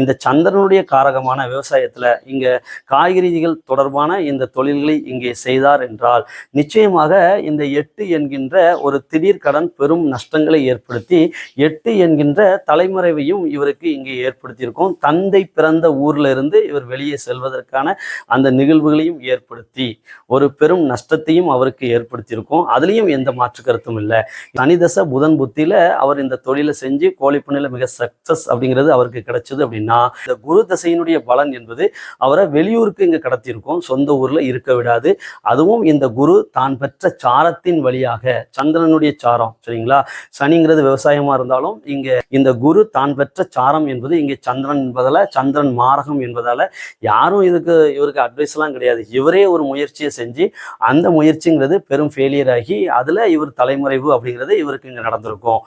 இந்த சந்திரனுடைய காரகமான விவசாயத்துல இங்க காய்கறிகள் தொடர்பான இந்த தொழில்களை இங்கே செய்தார் என்றால் நிச்சயமாக இந்த 8 என்கின்ற ஒரு திடீர் கடன் பெரும் நஷ்டங்களை ஏற்படுத்தி 8 என்கின்ற தலைமறைவையும் இவருக்கு இங்கே ஏற்படுத்தியிருக்கும். தந்தை பிறந்த ஊர்ல இருந்து இவர் வெளியே செல்வதற்கான அந்த நிகழ்வுகளையும் ஏற்படுத்தி ஒரு பெரும் நஷ்டத்தையும் அவருக்கு ஏற்படுத்தியிருக்கும். அதுலேயும் எந்த மாற்று கருத்தும் இல்லை. சனிதசை புதன் புத்தியில அவர் இந்த தொழிலை செஞ்சு கோழிப்பண்ணையில மிக சக்சஸ் அப்படிங்கிறது அவருக்கு கிடைச்சது. அப்படின்னா இந்த குரு தசையினுடைய பலன் என்பது அவரை வெளியூருக்கு இங்க கடத்தியிருக்கும், சொந்த ஊர்ல இருக்க விடாது. அதுவும் இந்த குரு தான் பெற்ற சாரத்தின் வழியாக, சந்திரனுடைய சாரம், சரிங்களா, சனிங்கிறது விவசாயமா இருந்தாலும் இங்க இந்த குரு தான் பெற்ற சாரம் என்பது இங்கே சந்திரன் என்பதால, சந்திரன் மாரகம் என்பதால யாரும் இவருக்கு அட்வைஸ் எல்லாம் கிடையாது. இவரே ஒரு முயற்சியை செஞ்சு அந்த முயற்சிங்கிறது பெரும் ஃபெயிலியர் ஆகி அதுல இவர் தலைமறைவு அப்படிங்கிறது இவருக்கு இங்க நடந்திருக்கும்.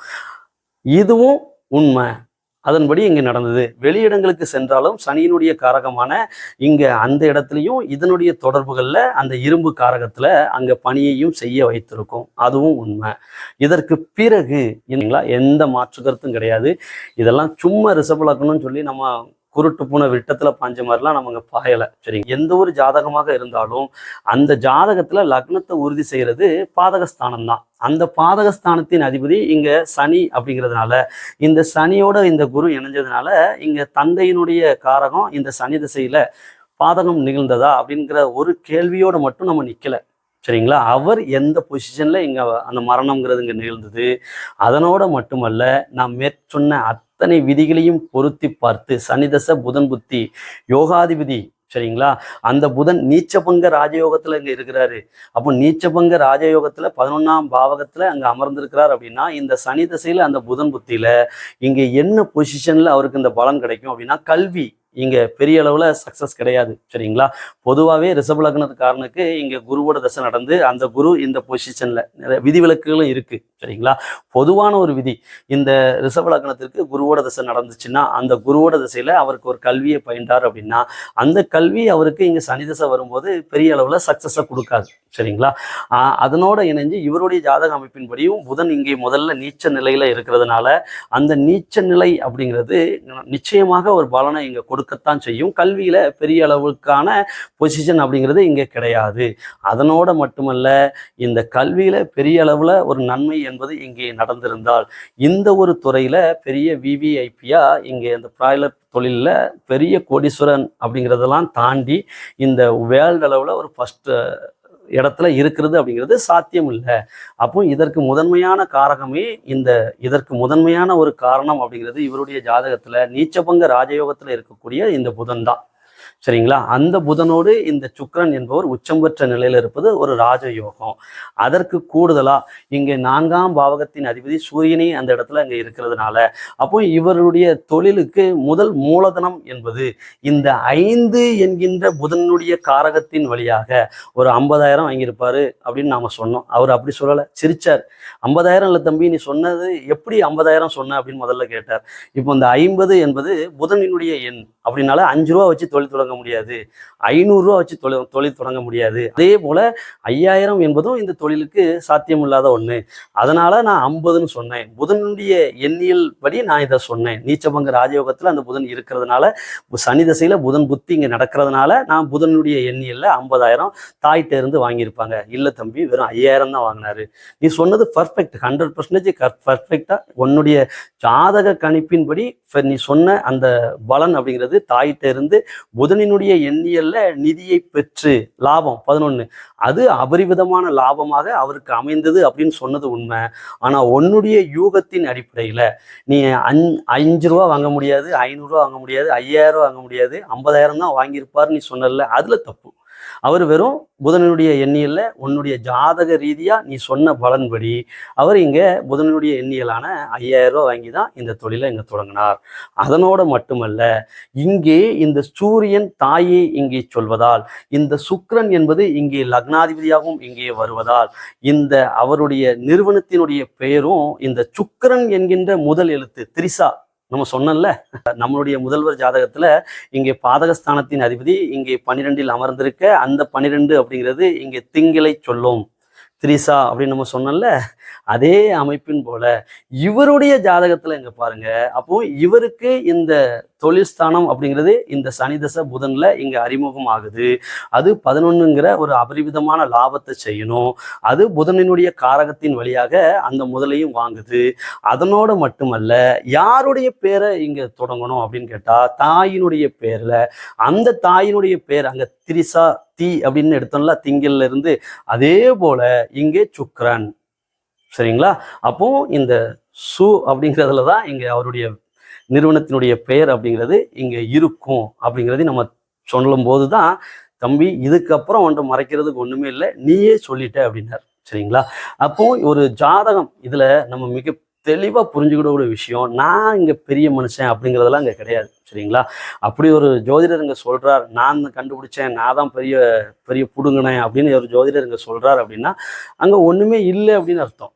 இதுவும் உண்மை. அதன்படி இங்கே நடந்தது. வெளியிடங்களுக்கு சென்றாலும் சனியினுடைய காரகமான இங்க அந்த இடத்துலையும் இதனுடைய தொடர்புகளில் அந்த இரும்பு காரகத்துல அங்க பணியையும் செய்ய வைத்திருக்கும். அதுவும் உண்மை. இதற்கு பிறகு இல்லைங்களா, எந்த மாற்று கருத்தும் கிடையாது. இதெல்லாம் சும்மா ரிஷப லக்னம்னு சொல்லி நம்ம குருட்டு பூனை விட்டத்துல பாஞ்ச மாதிரிலாம் நமக்கு பாயலை. சரி, எந்த ஒரு ஜாதகமாக இருந்தாலும் அந்த ஜாதகத்துல லக்னத்தை உறுதி செய்யறது பாதகஸ்தானம் தான். அந்த பாதகஸ்தானத்தின் அதிபதி இங்க சனி அப்படிங்கிறதுனால இந்த சனியோட இந்த குரு இணைஞ்சதுனால இங்க தந்தையினுடைய காரகம் இந்த சனி திசையில பாதகம் நிகழ்ந்ததா அப்படிங்கிற ஒரு கேள்வியோட மட்டும் நம்ம நிக்கல. சரிங்களா, அவர் எந்த பொசிஷன்ல இங்க அந்த மரணம்ங்கிறது இங்க நிகழ்ந்தது. அதனோட மட்டுமல்ல, நான் மேற்சொன்ன அத்தனை விதிகளையும் பொருத்தி பார்த்து சனிதசை புதன் புத்தி யோகாதிபதி, சரிங்களா, அந்த புதன் நீச்சபங்க ராஜயோகத்துல இங்க இருக்கிறாரு. அப்போ நீச்சபங்க ராஜயோகத்துல 11ஆம் பாவகத்துல அங்க அமர்ந்திருக்கிறார். அப்படின்னா இந்த சனி தசையில அந்த புதன் புத்தியில இங்க என்ன பொசிஷன்ல அவருக்கு இந்த பலன் கிடைக்கும் அப்படின்னா, கல்வி இங்க பெரிய அளவுல சக்சஸ் கிடையாது. சரிங்களா, பொதுவாகவே ரிஷப லக்னத்துக்காரனுக்கு இங்க குருவோட தசை நடந்து அந்த குரு இந்த பொசிஷன்ல நிறைய விதிவிலக்குகளும் இருக்கு. சரிங்களா, பொதுவான ஒரு விதி, இந்த ரிஷப லக்னத்திற்கு குருவோட தசை நடந்துச்சுன்னா அந்த குருவோட தசையில அவருக்கு ஒரு கல்வியை பயின்றார் அப்படின்னா அந்த கல்வி அவருக்கு இங்க சனி தசை வரும்போது பெரிய அளவுல சக்சஸை கொடுக்காது. சரிங்களா, அதனோட இணைஞ்சு இவருடைய ஜாதக அமைப்பின்படியும் புதன் இங்கே முதல்ல நீச்ச நிலையில இருக்கிறதுனால அந்த நீச்ச நிலை அப்படிங்கிறது நிச்சயமாக ஒரு பலனை இங்க கொடுக்கத்தான் செய்யும். கல்வியில பெரிய அளவுக்கான பொசிஷன் அப்படிங்கிறது இங்க கிடையாது. அதனோட மட்டுமல்ல, இந்த கல்வியில பெரிய அளவுல ஒரு நன்மை என்பது இங்கே நடந்திருந்தால் இந்த ஒரு துறையில பெரிய விவிஐபியா இங்கே இந்த பிராய்லர் தொழிலில் பெரிய கோடீஸ்வரன் அப்படிங்கிறதெல்லாம் தாண்டி இந்த வேர்ல்டு அளவில் ஒரு ஃபர்ஸ்ட் இடத்துல இருக்கிறது அப்படிங்கிறது சாத்தியம் இல்லை. அப்போ இதற்கு முதன்மையான காரகமே இதற்கு முதன்மையான ஒரு காரணம் அப்படிங்கிறது இவருடைய ஜாதகத்துல நீச்சபங்க ராஜயோகத்துல இருக்கக்கூடிய இந்த புதன் தான். சரிங்களா, அந்த புதனோடு இந்த சுக்கிரன் என்பவர் உச்சம் பெற்ற நிலையில இருப்பது ஒரு ராஜயோகம். அதற்கு கூடுதலா இங்கே 4ஆம் பாவகத்தின் அதிபதி சூரியனே அந்த இடத்துல அங்க இருக்கிறதுனால அப்போ இவருடைய தொழிலுக்கு முதல் மூலதனம் என்பது இந்த 5 என்கின்ற புதனுடைய காரகத்தின் வழியாக ஒரு 50,000 வாங்கியிருப்பாரு அப்படின்னு நாம சொன்னோம். அவர் அப்படி சொல்லலை, சிரிச்சார். 50,000 இல்லை தம்பி, நீ சொன்னது எப்படி 50,000 சொன்ன அப்படின்னு முதல்ல கேட்டார். இப்போ இந்த 50 என்பது புதனினுடைய எண் அப்படின்னால 5 ரூபா வச்சு தொழில் தொடங்க தொடங்க முடியாது, 500 ரூபா வச்சு தொழில் தொடங்க முடியாது. அதே போல 5000 என்பதும் இந்த தொழிலுக்கு சாத்தியமில்லாத ஒண்ணு. அதனால நான் 50ன்னு சொன்னேன். புதனுடைய எண்ணியல் படி நான் இதை சொன்னேன். நீச்சபங்க ராஜயோகத்துல அந்த புதன் இருக்கிறதுனால, சனி தசையில புதன் புத்தி இங்க நடக்கிறதுனால நான் புதனுடைய எண்ணியல்ல 50,000 தாய்கிட்ட இருந்து வாங்கியிருப்பாங்க. இல்ல தம்பி, வெறும் 5000 தான் வாங்கினாரு. நீ சொன்னது பர்ஃபெக்ட், 100% பர்ஃபெக்டா உன்னுடைய ஜாதக கணிப்பின்படி நீ சொன்ன அந்த பலன் அப்படிங்கிறது தாயிட்ட இருந்து புதனினுடைய எண்ணியல்ல நிதியை பெற்று லாபம் 11, அது அபரிவிதமான லாபமாக அவருக்கு அமைந்தது அப்படின்னு சொன்னது உண்மை. ஆனா உன்னுடைய யூகத்தின் அடிப்படையில நீ 5 ரூபா வாங்க முடியாது, 500 ரூபா வாங்க முடியாது, 5000 வாங்க முடியாது, 50,000 தான் வாங்கியிருப்பாரு நீ சொன்னல, அதுல தப்பு. அவர் வெறும் புதனுடைய எண்ணியல்ல உன்னுடைய ஜாதக ரீதியா நீ சொன்ன பலன்படி அவர் இங்க புதனுடைய எண்ணியலான 5000 ரூபாய் வாங்கி தான் இந்த தொழிலை இங்க தொடங்கினார். அதனோட மட்டுமல்ல, இங்கே இந்த சூரியன் தாயை இங்கே சொல்வதால், இந்த சுக்கிரன் என்பது இங்கே லக்னாதிபதியாகவும் இங்கே வருவதால், இந்த அவருடைய நிறுவனத்தினுடைய பெயரும் இந்த சுக்கிரன் என்கின்ற முதல் எழுத்து திரிசா. நம்ம சொன்னோம்ல, நம்மளுடைய முதல்வர் ஜாதகத்துல இங்கே பாதகஸ்தானத்தின் அதிபதி இங்கே 12ல் அமர்ந்திருக்க, அந்த 12 அப்படிங்கிறது இங்கே திங்களை சொல்லும், திரிசா அப்படின்னு நம்ம சொன்னோம்ல. அதே அமைப்பின் போல இவருடைய ஜாதகத்துல இங்க பாருங்க. அப்போ இவருக்கு இந்த தொழில் ஸ்தானம் அப்படிங்கிறது இந்த சனி தசை புதன்ல இங்க அறிமுகம் ஆகுது. அது 11ங்கிற ஒரு அபரிவிதமான லாபத்தை செய்யணும். அது புதனினுடைய காரகத்தின் வழியாக அந்த முதலையும் வாங்குது. அதனோட மட்டுமல்ல, யாருடைய பேரை இங்க தொடங்கணும் அப்படின்னு கேட்டா தாயினுடைய பேர்ல, அந்த தாயினுடைய பேர் அங்க திரிசா தீ அப்படின்னு எடுத்தோம்ல திங்கள்ல இருந்து, அதே போல இங்கே சுக்கிரன். சரிங்களா? அப்போ இந்த சு அப்படிங்கிறதுல தான் இங்க அவருடைய நிறுவனத்தினுடைய பெயர் அப்படிங்கிறது இங்க இருக்கும் அப்படிங்கிறதை நம்ம சொல்லும் போதுதான், தம்பி இதுக்கப்புறம் ஒன்று மறைக்கிறதுக்கு ஒண்ணுமே இல்லை, நீயே சொல்லிட்ட அப்படின்னார். சரிங்களா? அப்போ ஒரு ஜாதகம் இதுல நம்ம மிக தெளிவா புரிஞ்சுக்கிற ஒரு விஷயம், நான் இங்க பெரிய மனுஷன் அப்படிங்கிறதெல்லாம் இங்க கிடையாது. சரிங்களா? அப்படி ஒரு ஜோதிடர் இங்க சொல்றார், நான் கண்டுபிடிச்சேன், நான் தான் பெரிய பெரிய புடுங்கினேன் அப்படின்னு ஒரு ஜோதிடர் இங்க சொல்றார் அப்படின்னா அங்க ஒண்ணுமே இல்லை அப்படின்னு அர்த்தம்.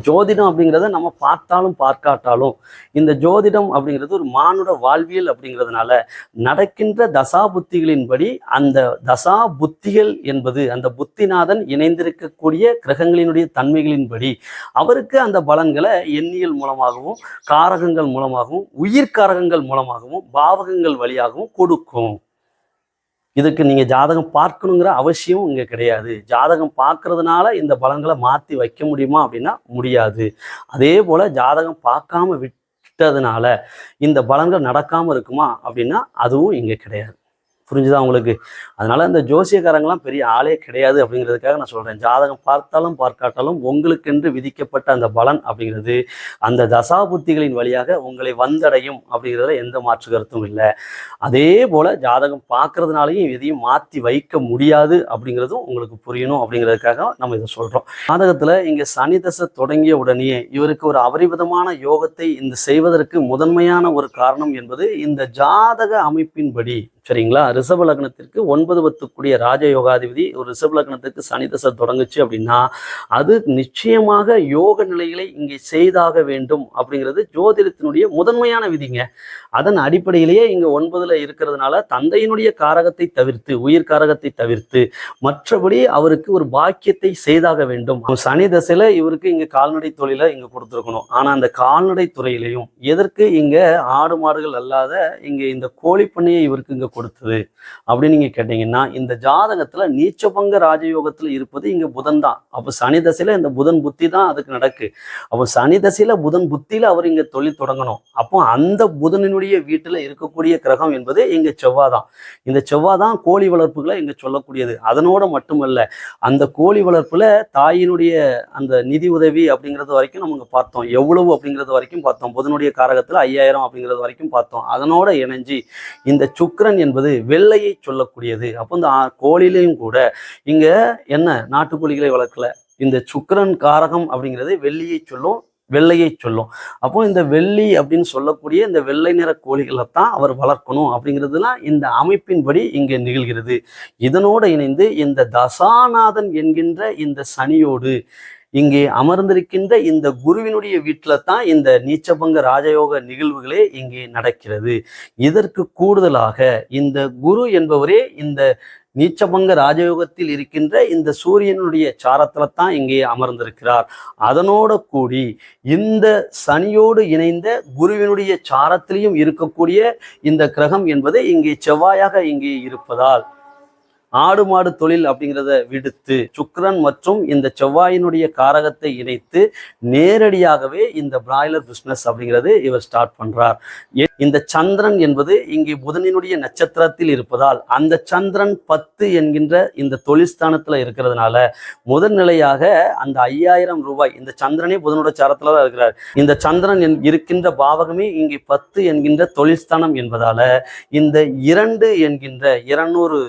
ஜோதிடம் அப்படிங்கிறத நம்ம பார்த்தாலும் பார்க்காட்டாலும், இந்த ஜோதிடம் அப்படிங்கிறது ஒரு மானுட வாழ்வியல் அப்படிங்கிறதுனால நடக்கின்ற தசா புத்திகளின்படி, அந்த தசா புத்திகள் என்பது அந்த புத்திநாதன் இணைந்திருக்கக்கூடிய கிரகங்களினுடைய தன்மைகளின்படி அவருக்கு அந்த பலன்களை எண்ணியல் மூலமாகவும், காரகங்கள் மூலமாகவும், உயிர்காரகங்கள் மூலமாகவும், பாவகங்கள் வழியாகவும் கொடுக்கும். இதுக்கு நீங்க ஜாதகம் பார்க்கணுங்கிற அவசியம் இங்க கிடையாது. ஜாதகம் பார்க்கறதுனால இந்த பலன்களை மாற்றி வைக்க முடியுமா அப்படின்னா முடியாது. அதே போல ஜாதகம் பார்க்காம விட்டதுனால இந்த பலன்கள் நடக்காம இருக்குமா அப்படின்னா அதுவும் இங்க கிடையாது. புரிஞ்சுதா உங்களுக்கு? அதனால இந்த ஜோசியக்காரங்களாம் பெரிய ஆளே கிடையாது அப்படிங்கிறதுக்காக நான் சொல்றேன். ஜாதகம் பார்த்தாலும் பார்க்காட்டாலும் உங்களுக்கென்று விதிக்கப்பட்ட அந்த பலன் அப்படிங்கிறது அந்த தசாபுத்திகளின் வழியாக உங்களை வந்தடையும் அப்படிங்கிறதுல எந்த மாற்று கருத்தும் இல்லை. அதே போல ஜாதகம் பார்க்கறதுனாலையும் எதையும் மாற்றி வைக்க முடியாது அப்படிங்கிறதும் உங்களுக்கு புரியணும் அப்படிங்கிறதுக்காக நம்ம இதை சொல்றோம். ஜாதகத்துல இங்க சனி தசை தொடங்கிய உடனே இவருக்கு ஒரு அபரிவிதமான யோகத்தை இந்த செய்வதற்கு முதன்மையான ஒரு காரணம் என்பது இந்த ஜாதக அமைப்பின்படி. சரிங்களா? ரிஷப லக்னத்திற்கு 9 10 ராஜயோகாதிபதி ஒரு ரிஷப லக்னத்திற்கு சனி தசை தொடங்குச்சு அப்படின்னா அது நிச்சயமாக யோக நிலைகளை இங்கே செய்தாக வேண்டும் அப்படிங்கிறது ஜோதிடத்தினுடைய முதன்மையான விதிங்க. அதன் அடிப்படையிலேயே இங்க 9ல் இருக்கிறதுனால தந்தையினுடைய காரகத்தை தவிர்த்து, உயிர் காரகத்தை தவிர்த்து மற்றபடி அவருக்கு ஒரு பாக்கியத்தை செய்தாக வேண்டும். சனி தசையில இவருக்கு இங்க கால்நடை தொழிலை இங்க கொடுத்துருக்கணும். ஆனா அந்த கால்நடை துறையிலையும் எதற்கு இங்க ஆடு மாடுகள் அல்லாத இங்க இந்த கோழி பண்ணையை இவருக்கு இங்க கொடுத்தது அப்படின்னு நீங்க கேட்டீங்கன்னா, இந்த ஜாதகத்துல நீச்சபங்க ராஜயோகத்துல இருப்பது இங்க புதன் தான். அப்ப சனி தசையில இந்த புதன் புத்தி தான் அதுக்கு நடக்கு. அப்போ சனி தசையில புதன் புத்தியில அவர் இங்க தொழில் தொடங்கணும். அப்போ அந்த புதனினுடைய வீட்டுல இருக்கக்கூடிய கிரகம் என்பது இங்க செவ்வாதான். இந்த செவ்வாதான் கோழி வளர்ப்புகளை இங்க சொல்லக்கூடியது. அதனோட மட்டுமல்ல, அந்த கோழி வளர்ப்புல தாயினுடைய அந்த நிதி உதவி அப்படிங்கிறது வரைக்கும் நம்ம பார்த்தோம். எவ்வளவு அப்படிங்கிறது வரைக்கும் பார்த்தோம். புதனுடைய காரகத்துல 5000 அப்படிங்கிறது வரைக்கும் பார்த்தோம். அதனோட இணைஞ்சி இந்த சுக்கிரன் என்பது வெள்ளையை சொல்லக்கூடியது. அப்போ இந்த கோழிலையும் கூட இங்க என்ன நாட்டுக்கோழிகளை வளர்க்கல, இந்த சுக்கிரன் காரகம் அப்படிங்கிறது வெள்ளியை சொல்லும், வெள்ளையை சொல்லும். அப்போ இந்த வெள்ளி அப்படின்னு சொல்லக்கூடிய இந்த வெள்ளை நிற கோழிகளை தான் அவர் வளர்க்கணும் அப்படிங்கிறதுலாம் இந்த அமைப்பின்படி இங்கே நிகழ்கிறது. இதனோடு இணைந்து இந்த தசாநாதன் என்கின்ற இந்த சனியோடு இங்கே அமர்ந்திருக்கின்ற இந்த குருவினுடைய வீட்டில தான் இந்த நீச்சபங்க ராஜயோக நிகழ்வுகளே இங்கே நடக்கிறது. இதற்கு கூடுதலாக இந்த குரு என்பவரே இந்த நீச்சபங்க ராஜயோகத்தில் இருக்கின்ற இந்த சூரியனுடைய சாரத்துல தான் இங்கே அமர்ந்திருக்கிறார். அதனோட கூடி இந்த சனியோடு இணைந்த குருவினுடைய சாரத்திலையும் இருக்கக்கூடிய இந்த கிரகம் என்பது இங்கே செவ்வாயாக இங்கே இருப்பதால் ஆடு மாடு தொழில் அப்படிங்கிறத விடுத்து சுக்கிரன் மற்றும் இந்த செவ்வாயினுடைய காரகத்தை இணைத்து நேரடியாகவே இந்த பிராய்லர் பிஸ்னஸ் அப்படிங்கிறது இவர் ஸ்டார்ட் பண்றார். இந்த சந்திரன் என்பது இங்கே புதனினுடைய நட்சத்திரத்தில் இருப்பதால் அந்த சந்திரன் 10 என்கின்ற இந்த தொழில்ஸ்தானத்துல இருக்கிறதுனால முதல்நிலையாக அந்த 5000 ரூபாய், இந்த சந்திரனே புதனோட சாரத்துல தான் இருக்கிறார். இந்த சந்திரன் இருக்கின்ற பாவகமே இங்கே 10 என்கின்ற தொழில்ஸ்தானம் என்பதால இந்த 2 என்கின்ற 200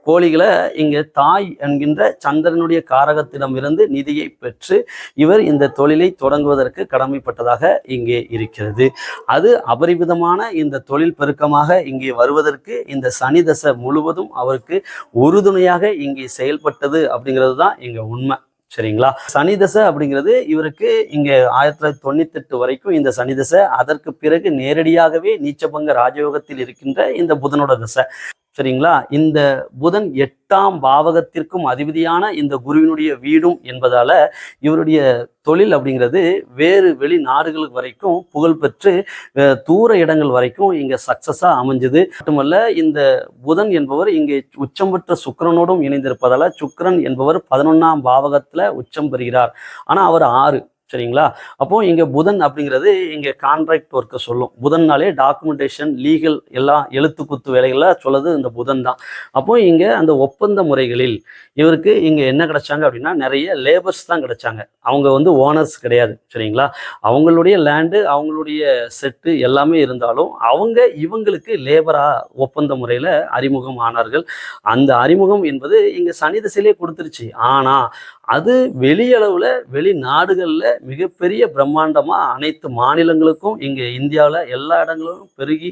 கோழிகளை இங்கே தாய் என்கின்ற சந்திரனுடைய காரகத்திடமிருந்து நிதியை பெற்று இவர் இந்த தொழிலை தொடங்குவதற்கு கடமைப்பட்டதாக இங்கே இருக்கிறது. அது அபரிவிதமான இந்த தொழில் பெருக்கமாக இங்கே வருவதற்கு இந்த சனி தசை முழுவதும் அவருக்கு உறுதுணையாக இங்கே செயல்பட்டது அப்படிங்கிறது தான் இங்கே உண்மை. சரிங்களா? சனி தசை அப்படிங்கிறது இவருக்கு இங்க 1998 வரைக்கும் இந்த சனி தசை. அதற்கு பிறகு நேரடியாகவே நீச்சபங்க ராஜயோகத்தில் இருக்கின்ற இந்த புதனோட தசை. சரிங்களா? இந்த புதன் 8ஆம் பாவகத்திற்கும் அதிபதியான இந்த குருவினுடைய வீடும் என்பதால இவருடைய தொழில் அப்படிங்கிறது வேறு வெளிநாடுகளுக்கு வரைக்கும் புகழ்பெற்று தூர இடங்கள் வரைக்கும் இங்க சக்சஸா அமைஞ்சது. மட்டுமல்ல, இந்த புதன் என்பவர் இங்கே உச்சம் பெற்ற சுக்கிரனோடும் இணைந்திருப்பதால சுக்கிரன் என்பவர் 11ஆம் பாவகத்துல உச்சம் பெறுகிறார். ஆனா அவர் 6. சரிங்களா? அப்போ இங்க புதன் அப்படிங்கிறது இங்க கான்ட்ராக்ட் ஒர்க்கை சொல்லும். புதன்னாலே டாக்குமெண்டேஷன், லீகல் எல்லாம் எழுத்து குத்து வேலைகளை சொல்லுது இந்த புதன் தான். அப்போ இங்க அந்த ஒப்பந்த முறைகளில் இவருக்கு இங்க என்ன கிடைச்சாங்க அப்படின்னா நிறைய லேபர்ஸ் தான் கிடைச்சாங்க. அவங்க ஓனர்ஸ் கிடையாது. சரிங்களா? அவங்களுடைய லேண்டு, அவங்களுடைய செட்டு எல்லாமே இருந்தாலும் அவங்க இவங்களுக்கு லேபரா ஒப்பந்த முறையில அறிமுகம் ஆனார்கள். அந்த அறிமுகம் என்பது இங்க சனி திசையிலே கொடுத்துருச்சு. ஆனா அது வெளியளவுல வெளிநாடுகள்ல மிகப்பெரிய பிரம்மாண்டமா அனைத்து மாநிலங்களுக்கும் இங்க இந்தியாவில் எல்லா இடங்களும் பெருகி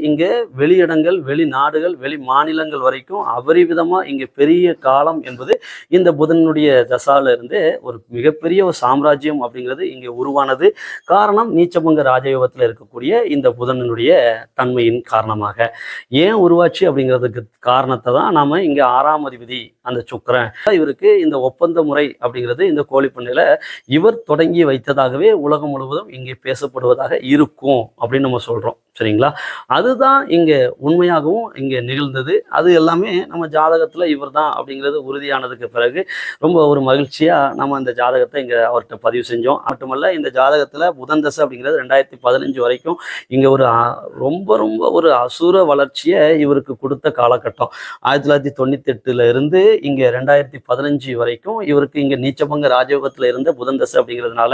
இங்க வெளியிடங்கள், வெளிநாடுகள், வெளி மாநிலங்கள் வரைக்கும் அபரிவிதமா இங்க பெரிய காலம் என்பது இந்த புதனுடைய தசால இருந்து ஒரு மிகப்பெரிய ஒரு சாம்ராஜ்யம் அப்படிங்கிறது இங்க உருவானது. காரணம் நீச்சபங்க ராஜயோகத்துல இருக்கக்கூடிய இந்த புதனுடைய தன்மையின் காரணமாக. ஏன் உருவாச்சு அப்படிங்கிறதுக்கு காரணத்தை தான் நாம இங்க 6ஆம் அதிபதி அந்த சுக்கிரன் இவருக்கு இந்த ஒப்பந்த முறை அப்படிங்கிறது இந்த கோழிப்பண்ணையில இவர் தொடங்கி வைத்ததாகவே உலகம் முழுவதும் இங்கே பேசப்படுவதாக இருக்கும் அப்படின்னு நம்ம சொல்றோம். சரிங்களா? அதுதான் இங்க உண்மையாகவும் இங்க நிகழ்ந்தது. அது எல்லாமே நம்ம ஜாதகத்துல இவர் தான் அப்படிங்கிறது உறுதியானதுக்கு பிறகு ரொம்ப ஒரு மகிழ்ச்சியா நம்ம அந்த ஜாதகத்தை இங்க அவர்கிட்ட பதிவு செஞ்சோம். மட்டுமல்ல, இந்த ஜாதகத்துல புதன் தசை அப்படிங்கிறது 2015 வரைக்கும் இங்க ஒரு ரொம்ப ரொம்ப ஒரு அசுர வளர்ச்சியை இவருக்கு கொடுத்த காலகட்டம். 1998 இருந்து இங்க 2015 வரைக்கும் இவருக்கு இங்க நீச்சபங்க ராஜயோகத்துல இருந்த புதன் தசை அப்படிங்கிறதுனால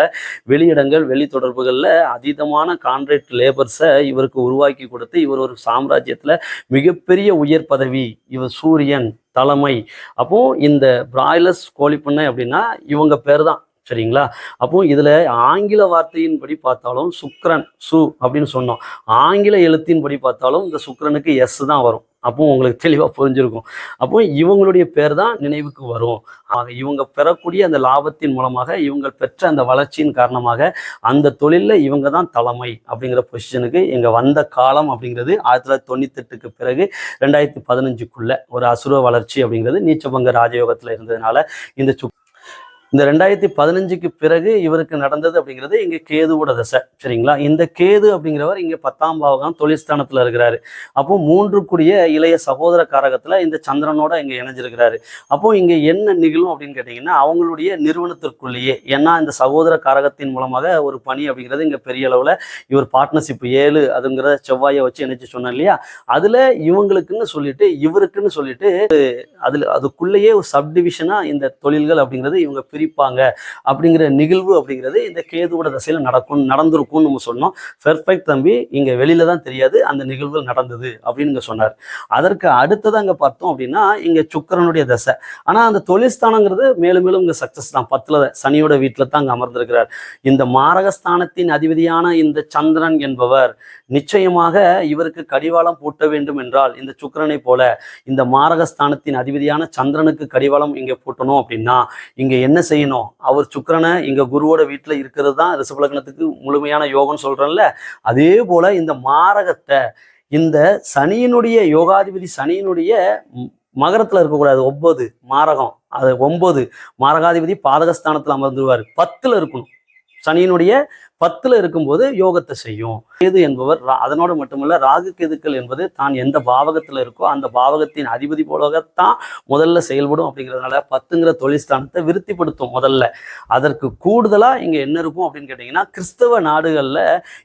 வெளியிடங்கள், வெளி தொடர்புகள்ல அதீதமான கான்ட்ராக்ட் லேபர்ஸை இவருக்கு உருவாக்கி கொடுத்து இவர் ஒரு சாம்ராஜ்யத்துல மிகப்பெரிய உயர் பதவி, இவர் சூரியன் தலைமை. அப்போ இந்த பிராய்லர்ஸ் கோழிப்பண்ணை அப்படின்னா இவங்க பேர் தான். சரிங்களா? அப்போ இதுல ஆங்கில வார்த்தையின்படி பார்த்தாலும் சுக்கிரன் சு அப்படின்னு சொன்னோம். ஆங்கில எழுத்தின்படி பார்த்தாலும் இந்த சுக்கிரனுக்கு எஸ் தான் வரும். அப்போ உங்களுக்கு தெளிவா புரிஞ்சிருக்கும். அப்போ இவங்களுடைய பேர் தான் நினைவுக்கு வரும். ஆக இவங்க பெறக்கூடிய அந்த லாபத்தின் மூலமாக இவங்க பெற்ற அந்த வளர்ச்சியின் காரணமாக அந்த தொழிலில் இவங்க தான் தலைமை அப்படிங்கிற பொசிஷனுக்கு இங்கே வந்த காலம் அப்படிங்கிறது 1998க்கு பிறகு 2015க்குள்ள ஒரு அசுர வளர்ச்சி அப்படிங்கிறது நீச்சபங்க ராஜயோகத்தில் இருந்ததுனால இந்த 2015க்கு பிறகு இவருக்கு நடந்தது அப்படிங்கிறது இங்கே கேதுவோட தசை. சரிங்களா? இந்த கேது அப்படிங்கிறவர் இங்கே 10ஆம் பாவகம் தொழில்ஸ்தானத்தில் இருக்கிறாரு. அப்போ 3 கூடிய இளைய சகோதர காரகத்தில் இந்த சந்திரனோட இங்கே இணைஞ்சிருக்கிறாரு. அப்போ இங்கே என்ன நிகழும் அப்படின்னு கேட்டிங்கன்னா அவங்களுடைய நிறுவனத்திற்குள்ளேயே, ஏன்னா இந்த சகோதர காரகத்தின் மூலமாக ஒரு பணி அப்படிங்கிறது இங்கே பெரிய அளவில் இவர் பார்ட்னர்ஷிப் 7 அதுங்கிற செவ்வாயை வச்சு இணைச்சு சொன்னேன் இல்லையா? அதில் இவங்களுக்குன்னு சொல்லிட்டு இவருக்குன்னு சொல்லிட்டு அதுக்குள்ளேயே ஒரு சப்டிவிஷனா இந்த தொழில்கள் அப்படிங்கிறது இவங்க பிரிப்பாங்க அப்படிங்கிற நிகழ்வு அப்படிங்கிறது இந்த கேதுவோட தசையில நடந்திருக்கும்னு நம்ம சொன்னோம். பெர்ஃபெக்ட் தம்பி, இங்க வெளியில தான் தெரியாது அந்த நிகழ்வுகள் நடந்தது அப்படின்னு சொன்னார். அதற்கு அடுத்ததான் இங்க பார்த்தோம் அப்படின்னா இங்க சுக்கிரனுடைய தசை. ஆனா அந்த தொழில்ஸ்தானங்கிறது மேலும் மேலும் இங்க சக்சஸ் தான். 10ல சனியோட வீட்டுல தான் அங்க அமர்ந்திருக்கிறார். இந்த மாரகஸ்தானத்தின் அதிபதியான இந்த சந்திரன் என்பவர் நிச்சயமாக இவருக்கு கடிவாளம் பூட்ட வேண்டும் என்றால் இந்த சுக்கிரனை போல இந்த மாரகஸ்தானத்தின் அதிபதியான சந்திரனுக்கு கடிவாளம் இங்க பூட்டணும் அப்படின்னா இங்க என்ன செய்யணும்? அவர் சுக்கிரனை இங்க குருவோட வீட்டுல இருக்கிறது தான் ரிஷப லக்னத்துக்கு முழுமையான யோகம்னு சொல்றேன்ல, அதே போல இந்த மாரகத்தை, இந்த சனியினுடைய யோகாதிபதி சனியினுடைய மகரத்துல இருக்கக்கூடாது. 9 மாரகம், அது 9 மாரகாதிபதி பாதகஸ்தானத்துல அமர்ந்துருவாரு. 10ல இருக்கணும். சனியினுடைய 10ல இருக்கும்போது யோகத்தை செய்யும். கேது என்பவர் அதனோடு மட்டுமல்ல, ராகு கேதுக்கள் என்பது தான் எந்த பாவகத்துல இருக்கோ அந்த பாவகத்தின் அதிபதி போலத்தான் முதல்ல செயல்படும். அப்படிங்கிறதுனால 10ங்கிற தொழில் ஸ்தானத்தை விருத்திப்படுத்தும் முதல்ல. அதற்கு கூடுதலா இங்க என்ன இருக்கும் அப்படின்னு கேட்டீங்கன்னா, கிறிஸ்தவ நாடுகள்ல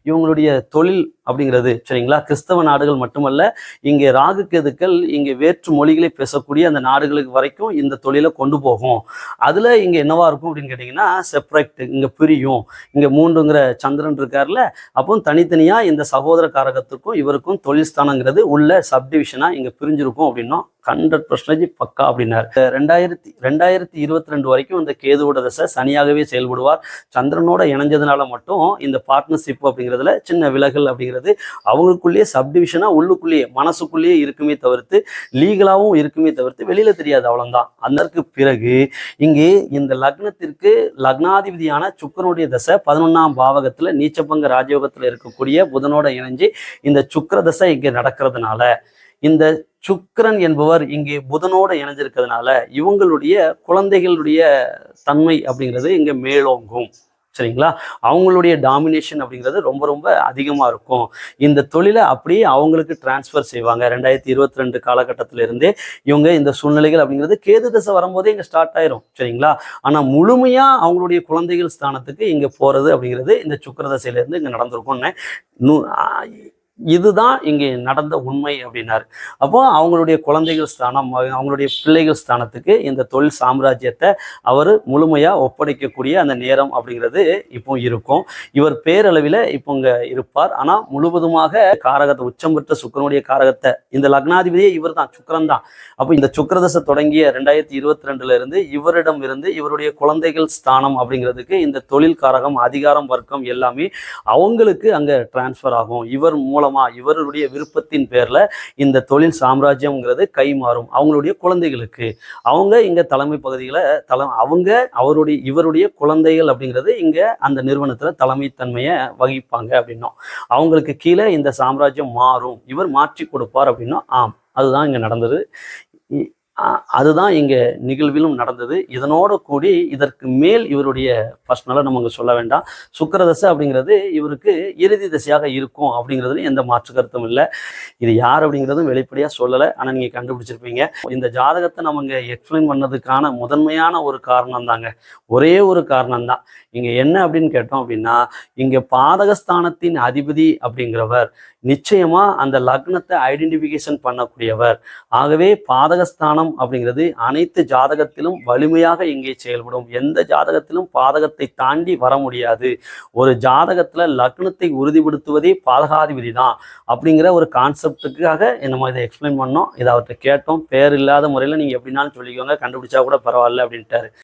இவங்களுடைய தொழில் அப்படிங்கிறது, சரிங்களா, கிறிஸ்தவ நாடுகள் மட்டுமல்ல, இங்கே ராகு கேதுக்கள் இங்கே வேற்று மொழிகளை பேசக்கூடிய அந்த நாடுகளுக்கு வரைக்கும் இந்த தொழிலை கொண்டு போகும். அதுல இங்க என்னவா இருக்கும் அப்படின்னு கேட்டீங்கன்னா, செப்பரேட், இங்க பிரியும். இங்க 3ங்கிற சந்திரன் இருக்காருல்ல, அப்போ தனித்தனியா இந்த சகோதர காரகத்துக்கும் இவருக்கும் தொழில் ஸ்தானங்கிறது உள்ள சப்டிவிஷனா இங்க பிரிஞ்சிருக்கும் அப்படின்னும் 100% பக்கா அப்படின்னாரு. 2022 வரைக்கும் இந்த கேதுவோட தசை சனியாகவே செயல்படுவார். சந்திரனோட இணைஞ்சதுனால மட்டும் இந்த பார்ட்னர்ஷிப் அப்படிங்கிறதுல சின்ன விலகல் அப்படிங்கிறது அவங்களுக்குள்ளேயே சப்டிவிஷனா உள்ளுக்குள்ளேயே மனசுக்குள்ளேயே இருக்குமே தவிர்த்து, லீகலாவும் இருக்குமே தவிர்த்து வெளியில தெரியாது. அவ்வளவுதான். அதற்கு பிறகு இங்கே இந்த லக்னத்திற்கு லக்னாதிபதியான சுக்கிரனுடைய தசை 11ஆம் பாவகத்துல நீச்சபங்க ராஜயோகத்துல இருக்கக்கூடிய புதனோட இணைஞ்சு இந்த சுக்கிர தசை இங்க நடக்கிறதுனால, இந்த சுக்கிரன் என்பவர் இங்கே புதனோட இணைஞ்சிருக்கிறதுனால இவங்களுடைய குழந்தைகளுடைய தன்மை அப்படிங்கிறது இங்க மேலோங்கும். சரிங்களா, அவங்களுடைய டாமினேஷன் அப்படிங்கிறது ரொம்ப ரொம்ப அதிகமா இருக்கும். இந்த தொழிலை அப்படியே அவங்களுக்கு டிரான்ஸ்ஃபர் செய்வாங்க. 2022 காலகட்டத்திலிருந்தே இவங்க இந்த சூழ்நிலைகள் அப்படிங்கிறது கேது தசை வரும்போதே இங்க ஸ்டார்ட் ஆயிரும். சரிங்களா, ஆனா முழுமையா அவங்களுடைய குழந்தைகள் ஸ்தானத்துக்கு இங்க போறது அப்படிங்கிறது இந்த சுக்கிர தசையில இருந்து இங்க நடந்திருக்கும்னு இதுதான் இங்கே நடந்த உண்மை அப்படின்னாரு. அப்போ அவங்களுடைய குழந்தைகள் ஸ்தானம், அவங்களுடைய பிள்ளைகள் ஸ்தானத்துக்கு இந்த தொழில் சாம்ராஜ்யத்தை அவர் முழுமையா ஒப்படைக்கக்கூடிய அந்த நேரம் அப்படிங்கிறது இப்போ இருக்கும். இவர் பேரளவில் இப்போ இங்க இருப்பார். ஆனா முழுவதுமாக காரகத்தை, உச்சம் பெற்ற சுக்கிரனுடைய காரகத்தை, இந்த லக்னாதிபதியே இவர் தான், சுக்கிரன் தான். அப்போ இந்த சுக்கிரதசை தொடங்கிய 2022ல இருந்து இவரிடம் இருந்து இவருடைய குழந்தைகள் ஸ்தானம் அப்படிங்கிறதுக்கு இந்த தொழில் காரகம், அதிகாரம், வர்க்கம் எல்லாமே அவங்களுக்கு அங்க டிரான்ஸ்ஃபர் ஆகும். இவர் மூலமா இவருடைய விருப்பத்தின் பேர்ல இந்த தொழில் சாம்ராஜ்யம்ங்கிறது கை மாறும் அவங்களுடைய குழந்தைகளுக்கு. அவங்க இங்க தலைமை பகுதிகளை இவருடைய குழந்தைகள் அப்படிங்கிறது இங்க அந்த நிறுவனத்துல தலைமைத்தன்மையை வகிப்பாங்க அப்படின்னும், அவங்களுக்கு கீழே இந்த சாம்ராஜ்யம் மாறும், இவர் மாற்றி கொடுப்பார் அப்படின்னும். அதுதான் இங்க நடந்தது. அதுதான் இங்க நிகழ்விலும் நடந்தது. இதனோட கூடி இதற்கு மேல் இவருடைய பர்சனலா நம்ம சொல்ல வேண்டாம். சுக்கிரதசை அப்படிங்கிறது இவருக்கு இறுதி தசையாக இருக்கும் அப்படிங்கிறதுல எந்த மாற்று கருத்தும் இல்லை. இது யார் அப்படிங்கிறதும் வெளிப்படையா சொல்லலை, ஆனா நீங்க கண்டுபிடிச்சிருப்பீங்க. இந்த ஜாதகத்தை நம்ம இங்க எக்ஸ்பிளைன் பண்ணதுக்கான முதன்மையான ஒரு காரணம் தாங்க, ஒரே ஒரு காரணம் தான். இங்க என்ன அப்படின்னு கேட்டோம் அப்படின்னா, இங்க பாதகஸ்தானத்தின் அதிபதி அப்படிங்கிறவர் நிச்சயமா அந்த லக்னத்தை ஐடென்டிஃபிகேஷன் பண்ணக்கூடியவர். ஆகவே பாதகஸ்தானம் அப்படிங்கிறது அனைத்து ஜாதகத்திலும் வலிமையாக இங்கே செயல்படும். எந்த ஜாதகத்திலும் பாதகத்தை தாண்டி வர முடியாது. ஒரு ஜாதகத்துல லக்னத்தை உறுதிப்படுத்துவதே பாதகாதிபதி தான் அப்படிங்கிற ஒரு கான்செப்டுக்காக நம்ம இதை எக்ஸ்பிளைன் பண்ணோம். இதை அவர்கிட்ட கேட்டோம். பேர் இல்லாத முறையில் நீங்க எப்படின்னாலும் சொல்லிக்கோங்க, கண்டுபிடிச்சா கூட பரவாயில்ல அப்படின்ட்டாரு.